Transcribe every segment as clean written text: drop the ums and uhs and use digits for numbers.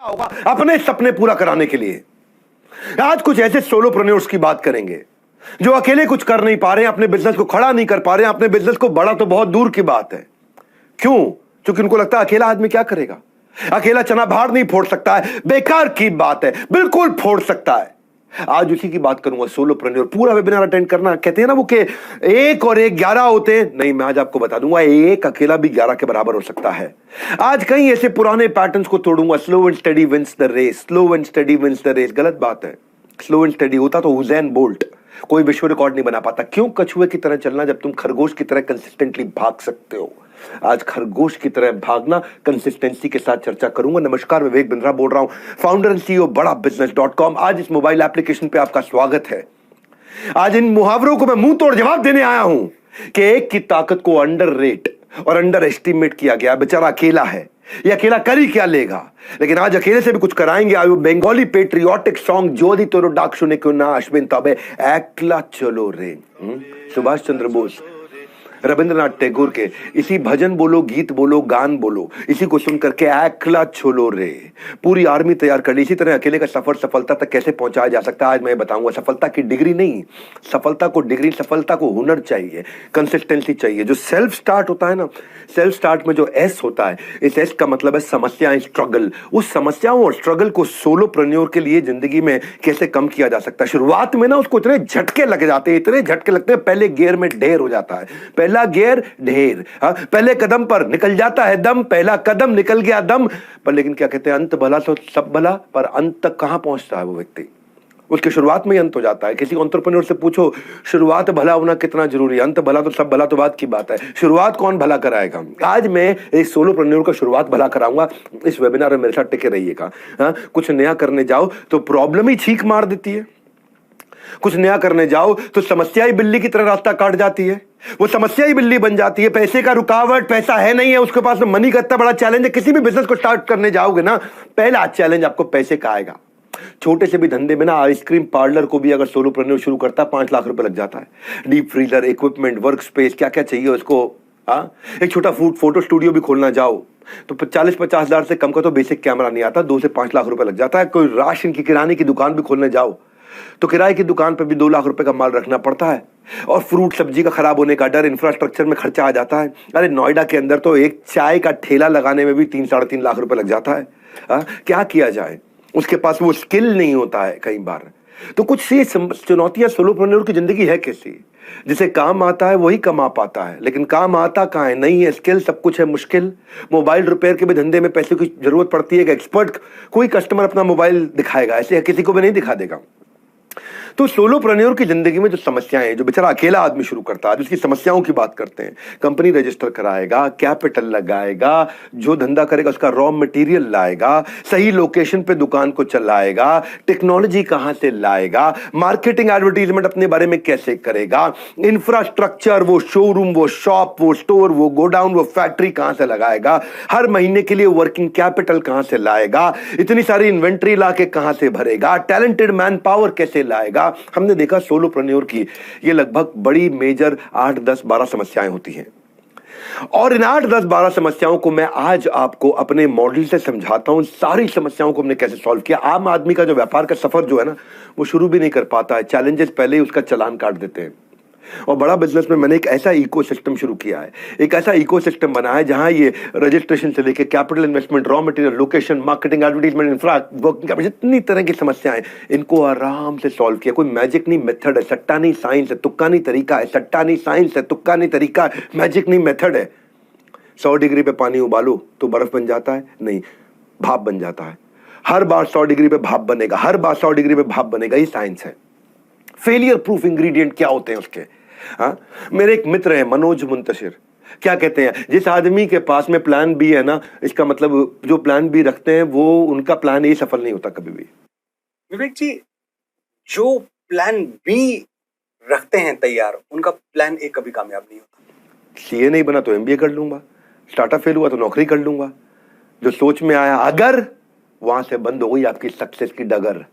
होगा अपने सपने पूरा कराने के लिए। आज कुछ ऐसे सोलोप्रेन्योर्स की बात करेंगे जो अकेले कुछ कर नहीं पा रहे हैं, अपने बिजनेस को खड़ा नहीं कर पा रहे हैं, अपने बिजनेस को बड़ा तो बहुत दूर की बात है। क्यों? क्योंकि उनको लगता है अकेला आदमी क्या करेगा, अकेला चना भार नहीं फोड़ सकता है। बेकार की बात है, बिल्कुल फोड़ सकता है। आज उसी की बात करूंगा, सोलोप्रेन्योर। पूरा वेबिनार अटेंड करना। कहते हैं ना वो कि 1 और 1 11 होते हैं, नहीं, मैं आज आपको बता दूंगा एक अकेला भी 11 के बराबर हो सकता है। आज कई ऐसे पुराने पैटर्न्स को तोड़ूंगा। Slow and steady wins the race, slow and steady wins the race. गलत बात है। स्लो एंड स्टडी होता तो हुसैन बोल्ट कोई विश्व रिकॉर्ड नहीं बना पाता। क्यों कछुए की तरह चलना जब तुम खरगोश की तरह कंसिस्टेंटली भाग सकते हो। आज खरगोश की तरह भागना, कंसिस्टेंसी के साथ चर्चा करूंगा। नमस्कार, विवेक बिंद्रा बोल रहा हूं, फाउंडर एंड सीईओ बड़ा बिजनेस.com। आज इस मोबाइल एप्लीकेशन पे आपका स्वागत है। आज इन मुहावरों को मैं मुंह तोड़ जवाब देने आया हूं कि एक की ताकत को अंडर रेट और अंडर एस्टिमेट किया गया। बेचारा अकेला है, ये अकेला कर ही क्या लेगा। लेकिन आज अकेले से भी कुछ कराएंगे। आयु बंगाली पेट्रियोटिक सॉन्ग जोधी तोरो डाक सुने क्यों ना अश्विन तबे एकला चलो रे। सुभाष चंद्र बोस, रविंद्रनाथ टैगोर के इसी भजन बोलो, गीत बोलो, गान बोलो, इसी को सुन करके एकला चलो रे पूरी आर्मी तैयार कर ली। इसी तरह अकेले का सफर सफलता तक कैसे पहुंचाया जा सकता है आज मैं बताऊंगा। सफलता की डिग्री नहीं, सफलता को डिग्री, सफलता को हुनर चाहिए, कंसिस्टेंसी चाहिए। जो सेल्फ स्टार्ट होता है ना, सेल्फ स्टार्ट में जो एस होता है, इस एस का मतलब है समस्याएं, स्ट्रगल। उस समस्याओं और स्ट्रगल को सोलोप्रेन्योर के लिए जिंदगी में कैसे कम किया जा सकता है। शुरुआत में ना उसको इतने झटके लग जाते हैं, इतने झटके लगते हैं, पहले गियर में ढेर हो जाता है। पहला गियर ढेर, पहले कदम पर निकल जाता है दम, पहला कदम निकल गया दम पर। लेकिन क्या कहते हैं, अंत भला तो सब भला, पर अंत तक कहां पहुंचता है वो व्यक्ति। उसके शुरुआत में ही अंत हो जाता है। किसी एंटरप्रेन्योर से पूछो शुरुआत भला होना कितना जरूरी है, अंत भला तो सब भला तो बात की बात है। शुरुआत कौन भला कराएगा। आज मैं एक सोलोप्रेन्योर का शुरुआत भला कराऊंगा। इस वेबिनार में मेरे साथ टिके रहिएगा। कुछ नया करने जाओ तो प्रॉब्लम ही छींक मार देती है, कुछ नया करने जाओ तो समस्या ही बिल्ली की तरह रास्ता काट जाती है। वो समस्या ही बिल्ली बन जाती है। पैसे का रुकावट, पैसा है नहीं है उसके पास, तो मनी का इतना बड़ा चैलेंज है। किसी भी बिजनेस को स्टार्ट करने जाओगे ना, पहला चैलेंज आपको पैसे का आएगा। छोटे से भी धंधे में ना, आइसक्रीम पार्लर को भी अगर सोलोप्रेन्योर शुरू करता है 5 लाख रुपए लग जाता है। Deep freezer, equipment, work space, क्या क्या चाहिए उसको। एक छोटा फोटो स्टूडियो भी खोलना जाओ तो 40-50 हजार से कम का तो बेसिक कैमरा नहीं आता, 2 से 5 लाख रुपए लग जाता है। कोई राशन की, किराने की दुकान भी खोलने जाओ तो किराए की दुकान पर भी 2 लाख रुपए का माल रखना पड़ता है। और फ्रूट सब्जी का खराब होने का डर, इंफ्रास्ट्रक्चर में खर्चा आ जाता है। अरे नोएडा के अंदर तो एक चाय का ठेला लगाने में भी 3-3.5 लाख रुपए लग जाता है। क्या किया जाए, उसके पास वो स्किल नहीं होता है कई बार। तो कुछ सी चुनौतियां सोलोप्रेन्योर की जिंदगी है कैसी, जिसे काम आता है वही कमा पाता है, लेकिन काम आता कहां है, नहीं है स्किल, सब कुछ है मुश्किल। मोबाइल रिपेयर के भी धंधे में पैसे की जरूरत पड़ती है। एक्सपर्ट कोई कस्टमर अपना मोबाइल दिखाएगा, ऐसे किसी को भी नहीं दिखा देगा। तो सोलोप्रेन्योर की जिंदगी में जो समस्याएं हैं, जो बेचारा अकेला आदमी शुरू करता है, उसकी समस्याओं की बात करते हैं। कंपनी रजिस्टर कराएगा, कैपिटल लगाएगा, जो धंधा करेगा उसका रॉ मटेरियल लाएगा, सही लोकेशन पे दुकान को चलाएगा, टेक्नोलॉजी कहां से लाएगा, मार्केटिंग एडवर्टीजमेंट अपने बारे में कैसे करेगा, इंफ्रास्ट्रक्चर, वो शोरूम, वो शॉप, वो स्टोर, वो गोडाउन, वो फैक्ट्री कहां से लगाएगा, हर महीने के लिए वर्किंग कैपिटल कहां से लाएगा, इतनी सारी इन्वेंट्री ला के कहां से भरेगा, टैलेंटेड मैन पावर कैसे लाएगा। हमने देखा सोलोप्रेन्योर की ये लगभग बड़ी मेजर 8, 10, 12 समस्याएं होती हैं। और इन 8, 10, 12 समस्याओं को मैं आज आपको अपने मॉडल से समझाता हूं। सारी समस्याओं को हमने कैसे सॉल्व किया। आम आदमी का जो व्यापार का सफर जो है ना, वो शुरू भी नहीं कर पाता है। चैलेंजेस पहले ही उसका चालान काट देते हैं। और बड़ा बिजनेस में मैंने एक ऐसा इकोसिस्टम शुरू किया है, एक ऐसा इकोसिस्टम बनाया है जहां ये रजिस्ट्रेशन से लेके capital investment, raw material, location, marketing, advertisement, infra, working capital, जितनी तरह की समस्याएं, इनको आराम से सॉल्व किया। कोई मैजिक नहीं, मेथड है। सट्टा नहीं, साइंस है। तुक्का नहीं, तरीका है। सट्टा नहीं, साइंस है। तुक्का नहीं, तरीका है। मैजिक नहीं, मेथड है। 100 डिग्री पे पानी उबालो तो बर्फ बन जाता है? नहीं, भाप बन जाता है। हर बार 100 डिग्री पे भाप बनेगा, हर बार 100 डिग्री पे भाप बनेगा, ये साइंस है। फेलियर प्रूफ इंग्रेडिएंट क्या होते हैं उसके। मेरे एक मित्र है मनोज मुंतशिर, क्या कहते हैं, जिस आदमी के पास में प्लान बी है ना, इसका मतलब जो प्लान बी रखते हैं वो उनका प्लान ए सफल नहीं होता कभी भी। विवेक जी, जो प्लान बी रखते हैं तैयार, उनका प्लान ए कभी कामयाब नहीं होता। सीए नहीं बना तो एमबीए कर लूंगा, स्टार्टअप फेल हुआ तो नौकरी कर लूंगा। जो सोच में आया, अगर वहां से बंद हो गई आपकी सक्सेस की डगर।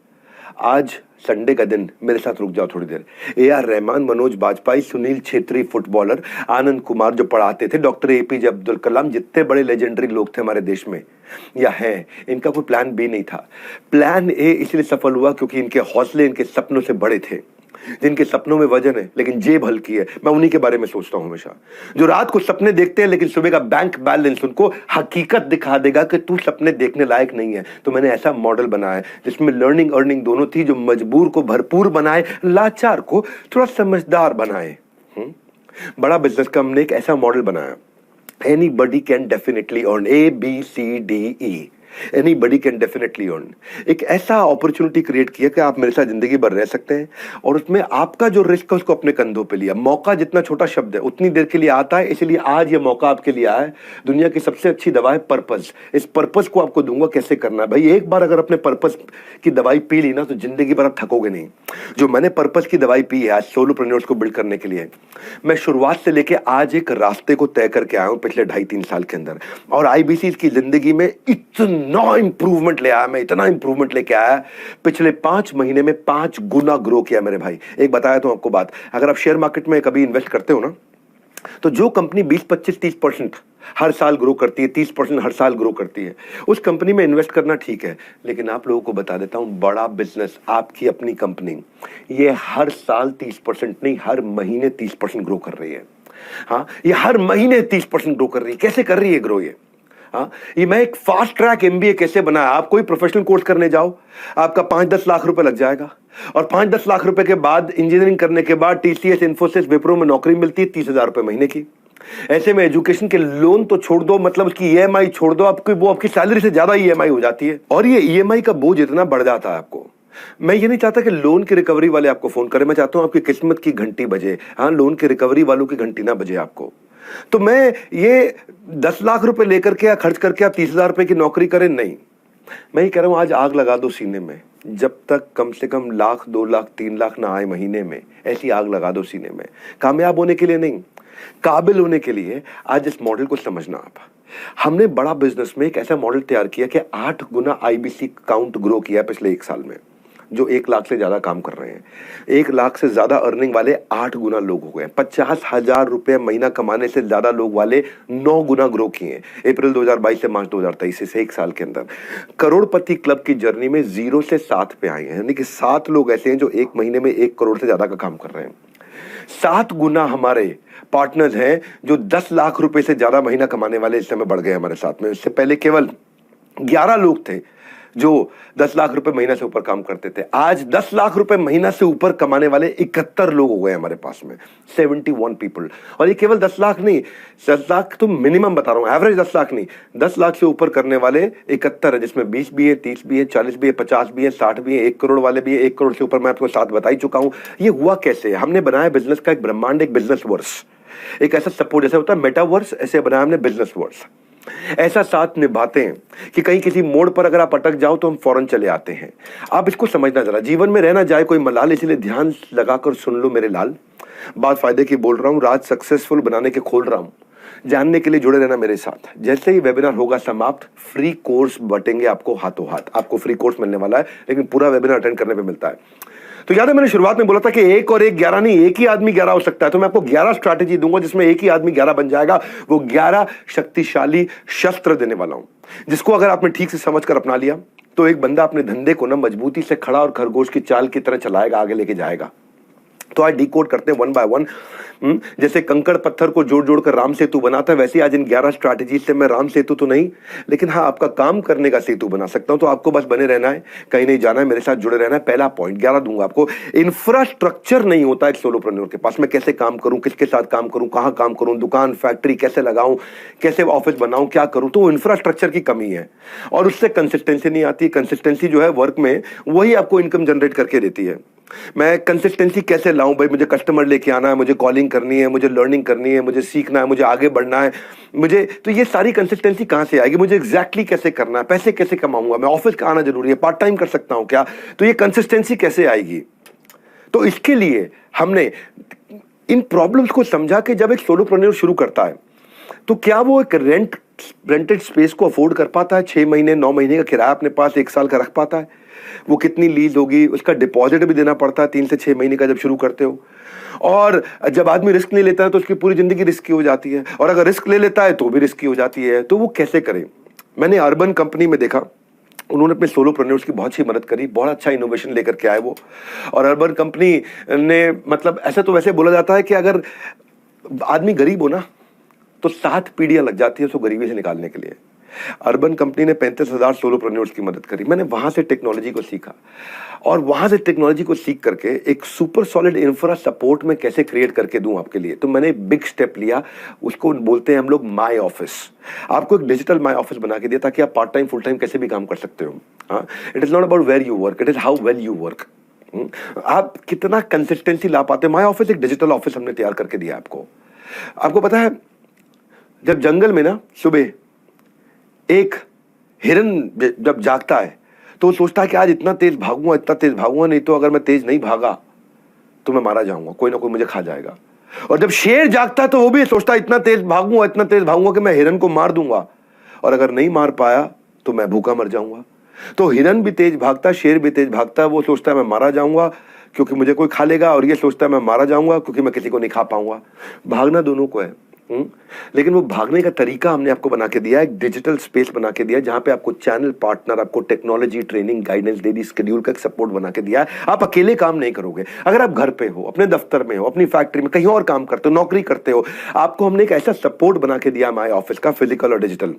आज संडे का दिन, मेरे साथ रुक जाओ थोड़ी देर। AR रहमान, मनोज बाजपेयी, सुनील छेत्री फुटबॉलर, आनंद कुमार जो पढ़ाते थे, डॉक्टर APJ अब्दुल कलाम, जितने बड़े लेजेंडरी लोग थे हमारे देश में या हैं, इनका कोई प्लान बी नहीं था। प्लान ए इसलिए सफल हुआ क्योंकि इनके हौसले इनके सपनों से बड़े थे। जिनके सपनों में वजन है लेकिन जेब हल्की है, मैं उन्हीं के बारे में सोचता हूं हमेशा। जो रात को सपने देखते हैं लेकिन सुबह का बैंक बैलेंस उनको हकीकत दिखा देगा कि तू सपने देखने लायक नहीं है। तो मैंने ऐसा मॉडल बनाया जिसमें लर्निंग अर्निंग दोनों थी, जो मजबूर को भरपूर बनाए, लाचार को थोड़ा समझदार बनाए। बड़ा बिजनेस का हमने एक ऐसा मॉडल बनाया, anybody can definitely earn, ABCDE, anybody can definitely earn. एक ऐसा अपॉर्चुनिटी क्रिएट किया कि आप मेरे साथ जिंदगी भर रह सकते हैं और उसमें आपका जो रिस्क है उसको अपने कंधों पे लिया। मौका जितना छोटा शब्द है उतनी देर के लिए आता है, इसलिए आज ये मौका आपके लिए आया है। दुनिया की सबसे अच्छी दवा है पर्पस। इस पर्पस को आपको दूंगा कैसे करना है। भाई एक बार अगर अपने पर्पस की दवाई पी ली ना तो जिंदगी भर आप थकोगे नहीं। जो मैंने पर्पस की दवाई पी है आज सोलोप्रेन्योर्स को बिल्ड करने के लिए, मैं शुरुआत से लेके आज एक रास्ते को तय करके आया हूं पिछले 2.5-3 साल के अंदर। और IBC की जिंदगी में इतना इंप्रूवमेंट ले आया, मैं इतना इंप्रूवमेंट लेके आया, पिछले 5 महीने में 5 गुना ग्रो किया मेरे भाई। एक बताया तो आपको बात, अगर आप शेयर मार्केट में कभी इन्वेस्ट करते हो ना, तो जो कंपनी 20-25-30% हर साल ग्रो करती है, 30% हर साल ग्रो करती है, उस कंपनी में इन्वेस्ट करना ठीक है। लेकिन आप लोगों को बता देता हूं, बड़ा बिजनेस, आपकी अपनी कंपनी, ये हर साल 30% नहीं, हर महीने 30% ग्रो कर रही है। हाँ, ये हर महीने 30% ग्रो कर रही है। कैसे कर रही है ग्रो ये? हाँ, ये मैं एक फास्ट ट्रैक MBA कैसे बनाया। आप कोई प्रोफेशनल कोर्स करने जाओ, आपका 5-10 लाख रुपए लग जाएगा और 5-10 लाख रुपए के बाद इंजीनियरिंग करने के बाद TCS, इन्फोसिस, विप्रो में नौकरी मिलती है 30,000 रुपए महीने की। ऐसे में एजुकेशन के लोन तो छोड़ दो, मतलब उसकी EMI छोड़ दो, आपकी वो आपकी सैलरी से ज्यादा EMI हो जाती है और ये EMI का बोझ इतना बढ़ जाता है आपको। मैं ये नहीं चाहता कि लोन की रिकवरी वाले आपको फोन करें, मैं चाहता हूं आपकी किस्मत की घंटी बजे। हाँ, लोन की रिकवरी वालों की घंटी ना बजे आपको। तो मैं ये 10 लाख रुपए लेकर के या खर्च करके आप 30,000 रुपए की नौकरी करें, नहीं। मैं ये कह रहा हूं आज आग लगा दो सीने में, जब तक कम से कम 1 लाख 2 लाख 3 लाख ना आए महीने में, ऐसी आग लगा दो सीने में। कामयाब होने के लिए नहीं, काबिल होने के लिए आज इस मॉडल को समझना आप। हमने बड़ा बिजनेस में एक ऐसा मॉडल तैयार किया कि 8 गुना IBC काउंट ग्रो किया पिछले 1 साल में। जो 1 लाख से ज्यादा काम कर रहे हैं, 1 लाख से ज्यादा अर्निंग वाले 8 गुना लोग हो गए। 50,000 रुपए महीना कमाने से ज्यादा लोग वाले 9 गुना ग्रो किए अप्रैल 2022 से मार्च 2023 से 1 साल के अंदर। करोड़पति क्लब की जर्नी में 0 से 7 पे आए हैं, यानी कि 7 लोग ऐसे हैं जो 1 महीने में 1 करोड़ से ज्यादा का काम कर रहे हैं। 7 गुना हमारे पार्टनर्स हैं जो 10 लाख रुपए से ज्यादा महीना कमाने वाले इस समय बढ़ गए हमारे साथ में। इससे पहले केवल 11 लोग थे जो 10 लाख रुपए महीना से ऊपर काम करते थे। आज 10 लाख रुपए महीना से ऊपर कमाने वाले 71 लोग हो गए हमारे पास में, 71 पीपल। और ये केवल 10 लाख नहीं, 10 लाख तो मिनिमम बता रहा हूं, एवरेज 10 लाख नहीं, 10 लाख से ऊपर करने वाले 71 है, जिसमें 20 भी है, 30 भी है, 40 भी है, 50 भी है, 60 भी है, 1 करोड़ वाले भी है। 1 करोड़ से ऊपर मैं आपको 7 बता ही चुका हूं। ये हुआ कैसे? हमने बनाया बिजनेस का एक ब्रह्मांड, एक बिजनेस वर्स, एक ऐसा सपोर्ट जैसे होता है मेटावर्स, ऐसे बनाया हमने बिजनेस वर्स। ऐसा साथ निभाते हैं कि कहीं किसी मोड़ पर अगर आप अटक जाओ तो हम फौरन चले आते हैं। आप इसको समझना जरा, जीवन में रहना जाए कोई मलाल, इसलिए ध्यान लगाकर सुन लो मेरे लाल। बात फायदे की बोल रहा हूं, राज सक्सेसफुल बनाने के खोल रहा हूं। जानने के लिए जुड़े रहना मेरे साथ। जैसे ही वेबिनार होगा समाप्त, फ्री कोर्स बटेंगे आपको हाथों हाथ। आपको फ्री कोर्स मिलने वाला है, लेकिन पूरा वेबिनार अटेंड करने पे मिलता है। तो याद है मैंने शुरुआत में बोला था कि 1 और 1 11 नहीं, एक ही आदमी 11 हो सकता है। तो मैं आपको 11 स्ट्रैटेजी दूंगा जिसमें एक ही आदमी 11 बन जाएगा। वो 11 शक्तिशाली शस्त्र देने वाला हूं, जिसको अगर आपने ठीक से समझकर अपना लिया तो एक बंदा अपने धंधे को ना मजबूती से खड़ा और खरगोश की चाल की तरह चलाएगा, आगे लेके जाएगा। तो आज डिकोड करते हैं 1 बाय 1। जैसे कंकड़ पत्थर को जोड़ जोड़ कर राम सेतु बनाता है, वैसे आज इन 11 स्ट्रैटेजी से मैं राम सेतु तो नहीं, लेकिन हाँ आपका काम करने का सेतु बना सकता हूं। तो आपको बस बने रहना है, कहीं नहीं जाना है, मेरे साथ जुड़े रहना है। पहला पॉइंट 11 दूंगा आपको। इंफ्रास्ट्रक्चर नहीं होता एक सोलोप्रेन्योर के पास। मैं कैसे काम करूं, किसके साथ काम करूं, कहां काम करूं, दुकान फैक्ट्री कैसे लगाऊं, कैसे ऑफिस बनाऊं, क्या करूं, तो इंफ्रास्ट्रक्चर की कमी है और उससे कंसिस्टेंसी नहीं आती। कंसिस्टेंसी जो है वर्क में, वही आपको इनकम जनरेट करके देती है। मैं कंसिस्टेंसी कैसे लाऊं भाई? मुझे कस्टमर लेके आना है, मुझे कॉलिंग करनी है, मुझे लर्निंग करनी है, मुझे सीखना है, मुझे आगे बढ़ना है, मुझे तो ये सारी कंसिस्टेंसी कहां से आएगी? मुझे एग्जैक्टली कैसे करना है? पैसे कैसे कमाऊंगा मैं? ऑफिस का आना जरूरी है, पार्ट टाइम कर सकता हूं क्या? तो ये कंसिस्टेंसी कैसे आएगी? तो इसके लिए हमने इन प्रॉब्लम्स को समझा कि जब एक सोलोप्रेन्योर शुरू करता है तो क्या वो एक रेंट रेंटेड स्पेस को अफोर्ड कर पाता है? 6 महीने 9 महीने का किराया अपने पास 1 साल का रख पाता है? वो कितनी लीज होगी, उसका डिपॉजिट भी देना पड़ता है 3 से 6 महीने का जब शुरू करते हो। और जब आदमी रिस्क नहीं लेता है तो उसकी पूरी जिंदगी रिस्की हो जाती है, और अगर रिस्क ले लेता है तो भी रिस्की हो जाती है। तो वो कैसे करें? मैंने अर्बन कंपनी में देखा, उन्होंने अपने सोलोप्रेन्योर्स की बहुत सी मदद करी, बहुत अच्छा इनोवेशन लेकर के आए वो। और अर्बन कंपनी ने मतलब ऐसा तो वैसे बोला जाता है कि अगर आदमी गरीब हो ना तो 7 पीढ़ियां लग जाती है उसको गरीबी से निकालने के लिए। अर्बन कंपनी ने 35,000 सोलोप्रेन्योर्स की मदद करी। मैंने वहां से टेक्नोलॉजी को सीखा, और वहां से टेक्नोलॉजी को सीख करके एक सुपर सॉलिड इंफ्रा सपोर्ट में कैसे क्रिएट करके दूं आपके लिए। तो मैंने बिग स्टेप लिया, उसको बोलते हैं हम लोग माई ऑफिस। आपको एक डिजिटल माई ऑफिस बना के दिया ताकि आप पार्ट टाइम फुल टाइम कैसे भी काम कर सकते हो। हाँ, it is not about where you work, it is how well you work. आप कितना कंसिस्टेंसी ला पाते हैं। माई ऑफिस एक डिजिटल ऑफिस हमने तैयार करके दिया आपको। आपको पता है, जब जंगल में ना सुबह एक हिरन जब जागता है तो वो सोचता है कि आज इतना तेज भागूंगा, नहीं तो अगर मैं तेज नहीं भागा तो मैं मारा जाऊंगा, कोई ना कोई मुझे खा जाएगा। और जब शेर जागता है तो वो भी सोचता है इतना तेज भागूंगा कि मैं हिरन को मार दूंगा, और अगर नहीं मार पाया तो मैं भूखा मर जाऊंगा। तो हिरन भी तेज भागता, शेर भी तेज भागता है। वो सोचता है मैं मारा जाऊंगा क्योंकि मुझे कोई खा लेगा, और ये सोचता है मैं मारा जाऊंगा क्योंकि मैं किसी को नहीं खा पाऊंगा। भागना दोनों को है। लेकिन वो भागने का तरीका हमने आपको बना के दिया, एक डिजिटल स्पेस बना के दिया जहां पे आपको चैनल पार्टनर, आपको टेक्नोलॉजी, ट्रेनिंग, गाइडेंस दे दी, शेड्यूल का सपोर्ट बना के दिया है। आप अकेले काम नहीं करोगे। अगर आप घर पे हो, अपने दफ्तर में हो, अपनी फैक्ट्री में, कहीं और काम करते हो, नौकरी करते हो, आपको हमने एक ऐसा सपोर्ट बना के दिया माई ऑफिस का, फिजिकल और डिजिटल।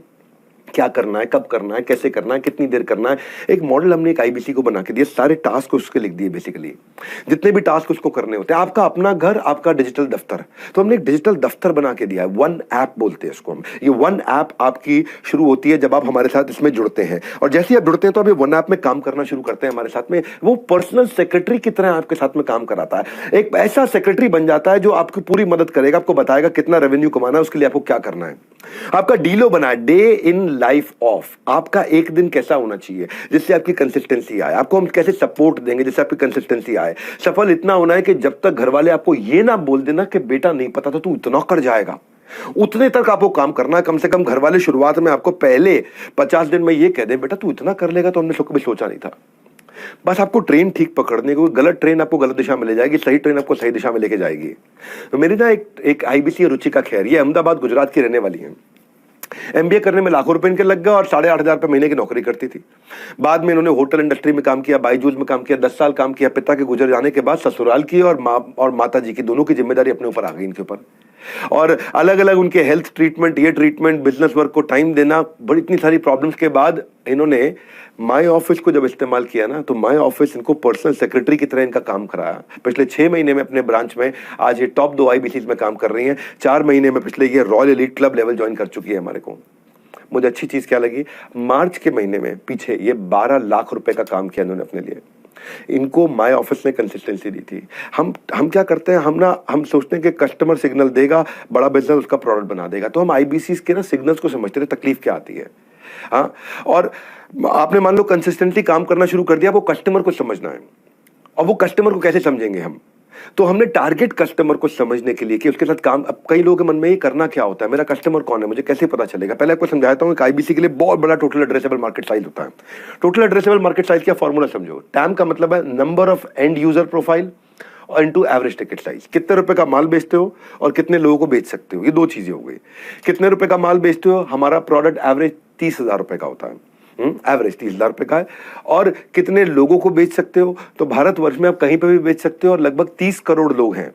क्या करना है, कब करना है, कैसे करना है, कितनी देर करना है, एक मॉडल हमने एक आईबीसी को बना के दिया। सारे टास्क उसके लिख दिए, बेसिकली जितने भी टास्क उसको करने होते हैं। आपका अपना घर, आपका डिजिटल दफ्तर, तो हमने एक डिजिटल दफ्तर बना के दिया है। वन ऐप बोलते हैं इसको हम। ये वन ऐप आपकी शुरू होती है जब आप हमारे साथ इसमें जुड़ते हैं, और जैसे ही आप जुड़ते हैं तो आप ये वन ऐप में काम करना शुरू करते हैं हमारे साथ में। वो पर्सनल सेक्रेटरी की तरह आपके साथ में काम कराता है। एक ऐसा सेक्रेटरी बन जाता है जो आपकी पूरी मदद करेगा, आपको बताएगा कितना रेवेन्यू कमाना है, उसके लिए आपको क्या करना है। आपका डीलो बना है, डे इन लाइफ ऑफ, आपका एक दिन कैसा होना चाहिए जिससे आपकी कंसिस्टेंसी आए। आपको हम कैसे सपोर्ट देंगे जिससे आपकी कंसिस्टेंसी आए। सफल इतना होना है कि जब तक घर वाले आपको ये ना बोल देना कि बेटा नहीं पता तो तू इतना कर जाएगा, उतने तक आपको काम करना है। कम से कम घर वाले शुरुआत में आपको पहले 50 दिन में ये कह दे बेटा तू इतना कर लेगा तो हमने कभी सोचा नहीं था। बस आपको ट्रेन ठीक पकड़ने को, गलत ट्रेन आपको गलत दिशा में ले जाएगी, सही ट्रेन आपको सही दिशा में लेके जाएगी। तो मेरी ना एक आईबीसी रुचिका खैर, ये अहमदाबाद गुजरात की रहने वाली है। एमबीए करने में लाखों रुपए इनके लग गए और 8,500 रुपए महीने की नौकरी करती थी। बाद में इन्होंने होटल इंडस्ट्री में काम किया, बाईजूस में काम किया, 10 साल काम किया। पिता के गुजर जाने के बाद ससुराल की और माता जी की दोनों की जिम्मेदारी अपने ऊपर आ गई इनके ऊपर। और अलग अलग उनके हेल्थ ट्रीटमेंट, ये ट्रीटमेंट, बिजनेस वर्क को टाइम देना, बड़ी इतनी सारी प्रॉब्लम्स के बाद इन्होंने माई ऑफिस को जब इस्तेमाल किया ना, तो माई ऑफिस इनको पर्सनल सेक्रेटरी की तरह इनका काम कराया। पिछले 6 महीने में अपने ब्रांच में आज ये टॉप 2 आईबीसीज में काम कर रही हैं। 4 महीने में पिछले ये royal elite club level join कर चुकी है हमारे को। मुझे अच्छी चीज क्या लगी, मार्च के महीने में पीछे ये 12 लाख रुपए का काम किया इन्होंने अपने लिए। इनको माई ऑफिस ने कंसिस्टेंसी दी थी। हम क्या करते हैं, हम सोचते हैं कि कस्टमर सिग्नल देगा, बड़ा बिजनेस उसका प्रोडक्ट बना देगा। तो हम आईबीसी के ना सिग्नल्स को समझते थे, तकलीफ क्या आती है। हाँ, और आपने मान लो कंसिस्टेंटली काम करना शुरू कर दिया, वो कस्टमर को समझना है। और वो कस्टमर को कैसे समझेंगे हम, तो हमने टारगेट कस्टमर को समझने के लिए कि उसके साथ काम। अब कई लोगों के मन में ये करना क्या होता है, मेरा कस्टमर कौन है, मुझे कैसे पता चलेगा। पहले आपको समझाता हूं, आईबीसी के लिए बहुत बड़ा टोटल एड्रेसेबल मार्केट साइज होता है। टोटल एड्रेसेबल मार्केट साइज का फॉर्मूला समझो। टैम का मतलब है number of and user profile और इनटू एवरेज टिकट साइज। कितने रुपए का माल बेचते हो और कितने लोगों को बेच सकते हो, ये 2 चीजें हो गई। कितने रुपए का माल बेचते हो, हमारा प्रोडक्ट एवरेज 30,000 रुपए का होता है, एवरेज 30,000 रुपए का है। और कितने लोगों को बेच सकते हो, तो भारतवर्ष में आप कहीं पर भी बेच सकते हो और लगभग 30 करोड़ लोग हैं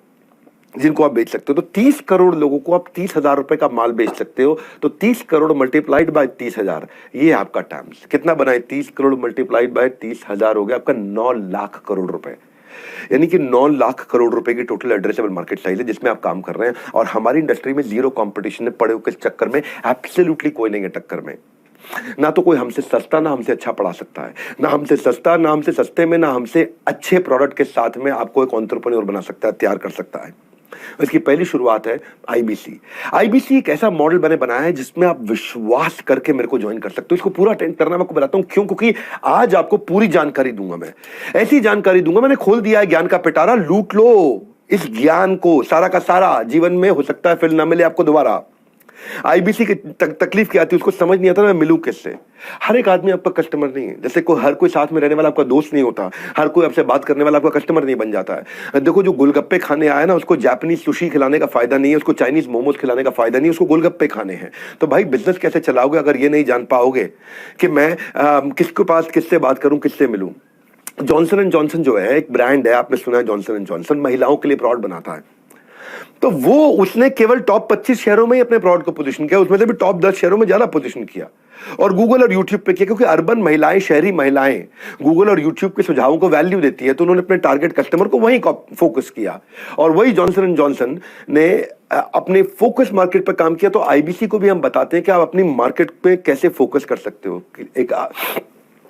जिनको आप बेच सकते हो। तो 30 करोड़ लोगों को आप 30,000 रुपए का माल बेच सकते हो। तो 30 करोड़ मल्टीप्लाइड बाय 30,000, ये आपका टर्म्स कितना बना है, 30 करोड़ मल्टीप्लाइड बाय 30,000 हो गया आपका 9 लाख करोड़ रुपए। यानी कि 9 लाख करोड़ रुपए की टोटल एड्रेसेबल मार्केट साइज है जिसमें आप काम कर रहे हैं। और हमारी इंडस्ट्री में जीरो कंपटीशन है, पड़े हुए चक्कर में एब्सोल्युटली कोई नहीं है टक्कर में। ना तो कोई हमसे सस्ता, ना हमसे अच्छा पढ़ा सकता है, ना हमसे सस्ता, ना हमसे सस्ते में, ना हमसे अच्छे प्रोडक्ट के साथ में आपको एक एंटरप्रेन्योर बना सकता है, तैयार कर सकता है। इसकी पहली शुरुआत है आईबीसी। आईबीसी एक ऐसा मॉडल मैंने बनाया है जिसमें आप विश्वास करके मेरे को ज्वाइन कर सकते हो। इसको पूरा अटेंड करना मैं आपको बताता हूं क्यों, क्योंकि आज आपको पूरी जानकारी दूंगा। मैं ऐसी जानकारी दूंगा, मैंने खोल दिया है ज्ञान का पिटारा, लूट लो इस ज्ञान को, सारा का सारा। जीवन में हो सकता है फिर ना मिले आपको दोबारा। आईबीसी की तकलीफ क्या आती है उसको समझ नहीं आता मैं मिलूं किससे। हर एक आदमी आपका कस्टमर नहीं है, जैसे हर कोई साथ में रहने वाला आपका दोस्त नहीं होता, हर कोई आपसे बात करने वाला आपका कस्टमर नहीं बन जाता है। देखो जो गोलगप्पे खाने आया ना उसको जापानीज सुशी खिलाने का फायदा नहीं है, उसको चाइनीज मोमोज खिलाने का फायदा नहीं है, उसको गोलगप्पे खाने हैं। तो भाई बिजनेस कैसे चलाओगे अगर ये नहीं जान पाओगे कि मैं किसके पास किससे बात करूं, किससे मिलूं। जॉनसन एंड जॉनसन जो है एक ब्रांड है, आपने सुना है जॉनसन एंड जॉनसन महिलाओं के लिए प्रोडक्ट बनाता है। तो वो उसने केवल टॉप 25 शहरों में ही अपने प्रोडक्ट को पोजीशन किया, उसमें से भी टॉप 10 शहरों में ज्यादा पोजीशन किया और गूगल और यूट्यूब पे किया, क्योंकि अर्बन महिलाएं, शहरी महिलाएं गूगल और यूट्यूब के सुझावों को वैल्यू देती है, तो उन्होंने अपने टारगेट कस्टमर को वहीं फोकस किया। और वही जॉनसन एंड जॉनसन ने अपने फोकस मार्केट पर काम किया। तो आईबीसी को भी हम बताते हैं कि आप अपनी मार्केट पे कैसे फोकस कर सकते हो।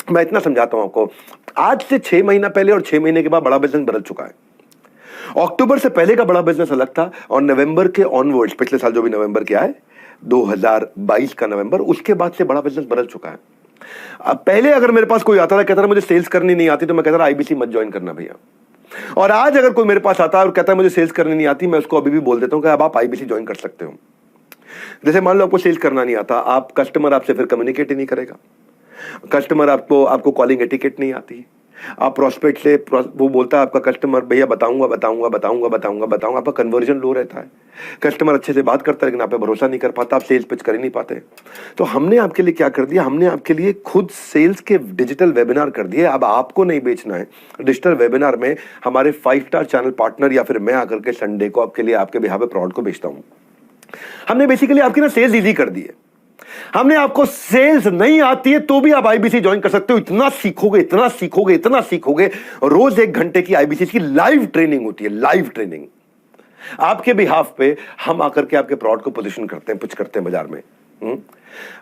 मैं इतना समझाता हूं आपको, आज से 6 महीना पहले और 6 महीने के बाद बड़ा बिजनेस बदल चुका है। अक्टूबर से पहले का बड़ा बिजनेस अलग था और नवंबर के ऑनवर्ड्स, पिछले साल जो भी नवंबर के आए 2022 का नवंबर, उसके बाद से बड़ा बिजनेस बदल चुका है। अब पहले अगर मेरे पास कोई आता था कहता था मुझे सेल्स करनी नहीं आती, तो मैं कहता था आईबीसी मत ज्वाइन करना भैया। और आज अगर कोई मेरे पास आता है और कहता है मुझे सेल्स करनी नहीं आती, मैं उसको अभी भी बोल देता हूं कि अब आप आईबीसी ज्वाइन कर सकते हो। जैसे मान लो आपको सेल्स करना नहीं आता, आप कस्टमर आपसे फिर कम्युनिकेट ही नहीं करेगा, कस्टमर आपको कॉलिंग एटिकेट नहीं आती, आप प्रोस्पेक्ट से वो बोलता है आपका कस्टमर भैया बताऊंगा बताऊंगा बताऊंगा बताऊंगा बताऊंगा, आपका कन्वर्जन लो रहता है, कस्टमर अच्छे से बात करता है लेकिन आप पे भरोसा नहीं कर पाता, आप सेल्स पिच कर ही नहीं पाते। तो हमने आपके लिए क्या कर दिया, हमने आपके लिए खुद सेल्स के डिजिटल वेबिनार कर दिए। अब आपको नहीं बेचना है, डिजिटल वेबिनार में हमारे 5 स्टार चैनल पार्टनर या फिर मैं आकर के संडे को आपके लिए आपके बिहाफ पे प्रोडक्ट को बेचता हूं। हमने बेसिकली आपकी ना सेल्स इजी कर दी है। हमने आपको सेल्स नहीं आती है तो भी आप आईबीसी ज्वाइन कर सकते हो। इतना सीखोगे, इतना सीखोगे, इतना सीखोगे। रोज 1 घंटे की आईबीसी की लाइव ट्रेनिंग होती है, लाइव ट्रेनिंग आपके बिहाफ पे। हम आकर के आपके प्रोडक्ट को पोजीशन करते हैं, पिच करते हैं बाजार में।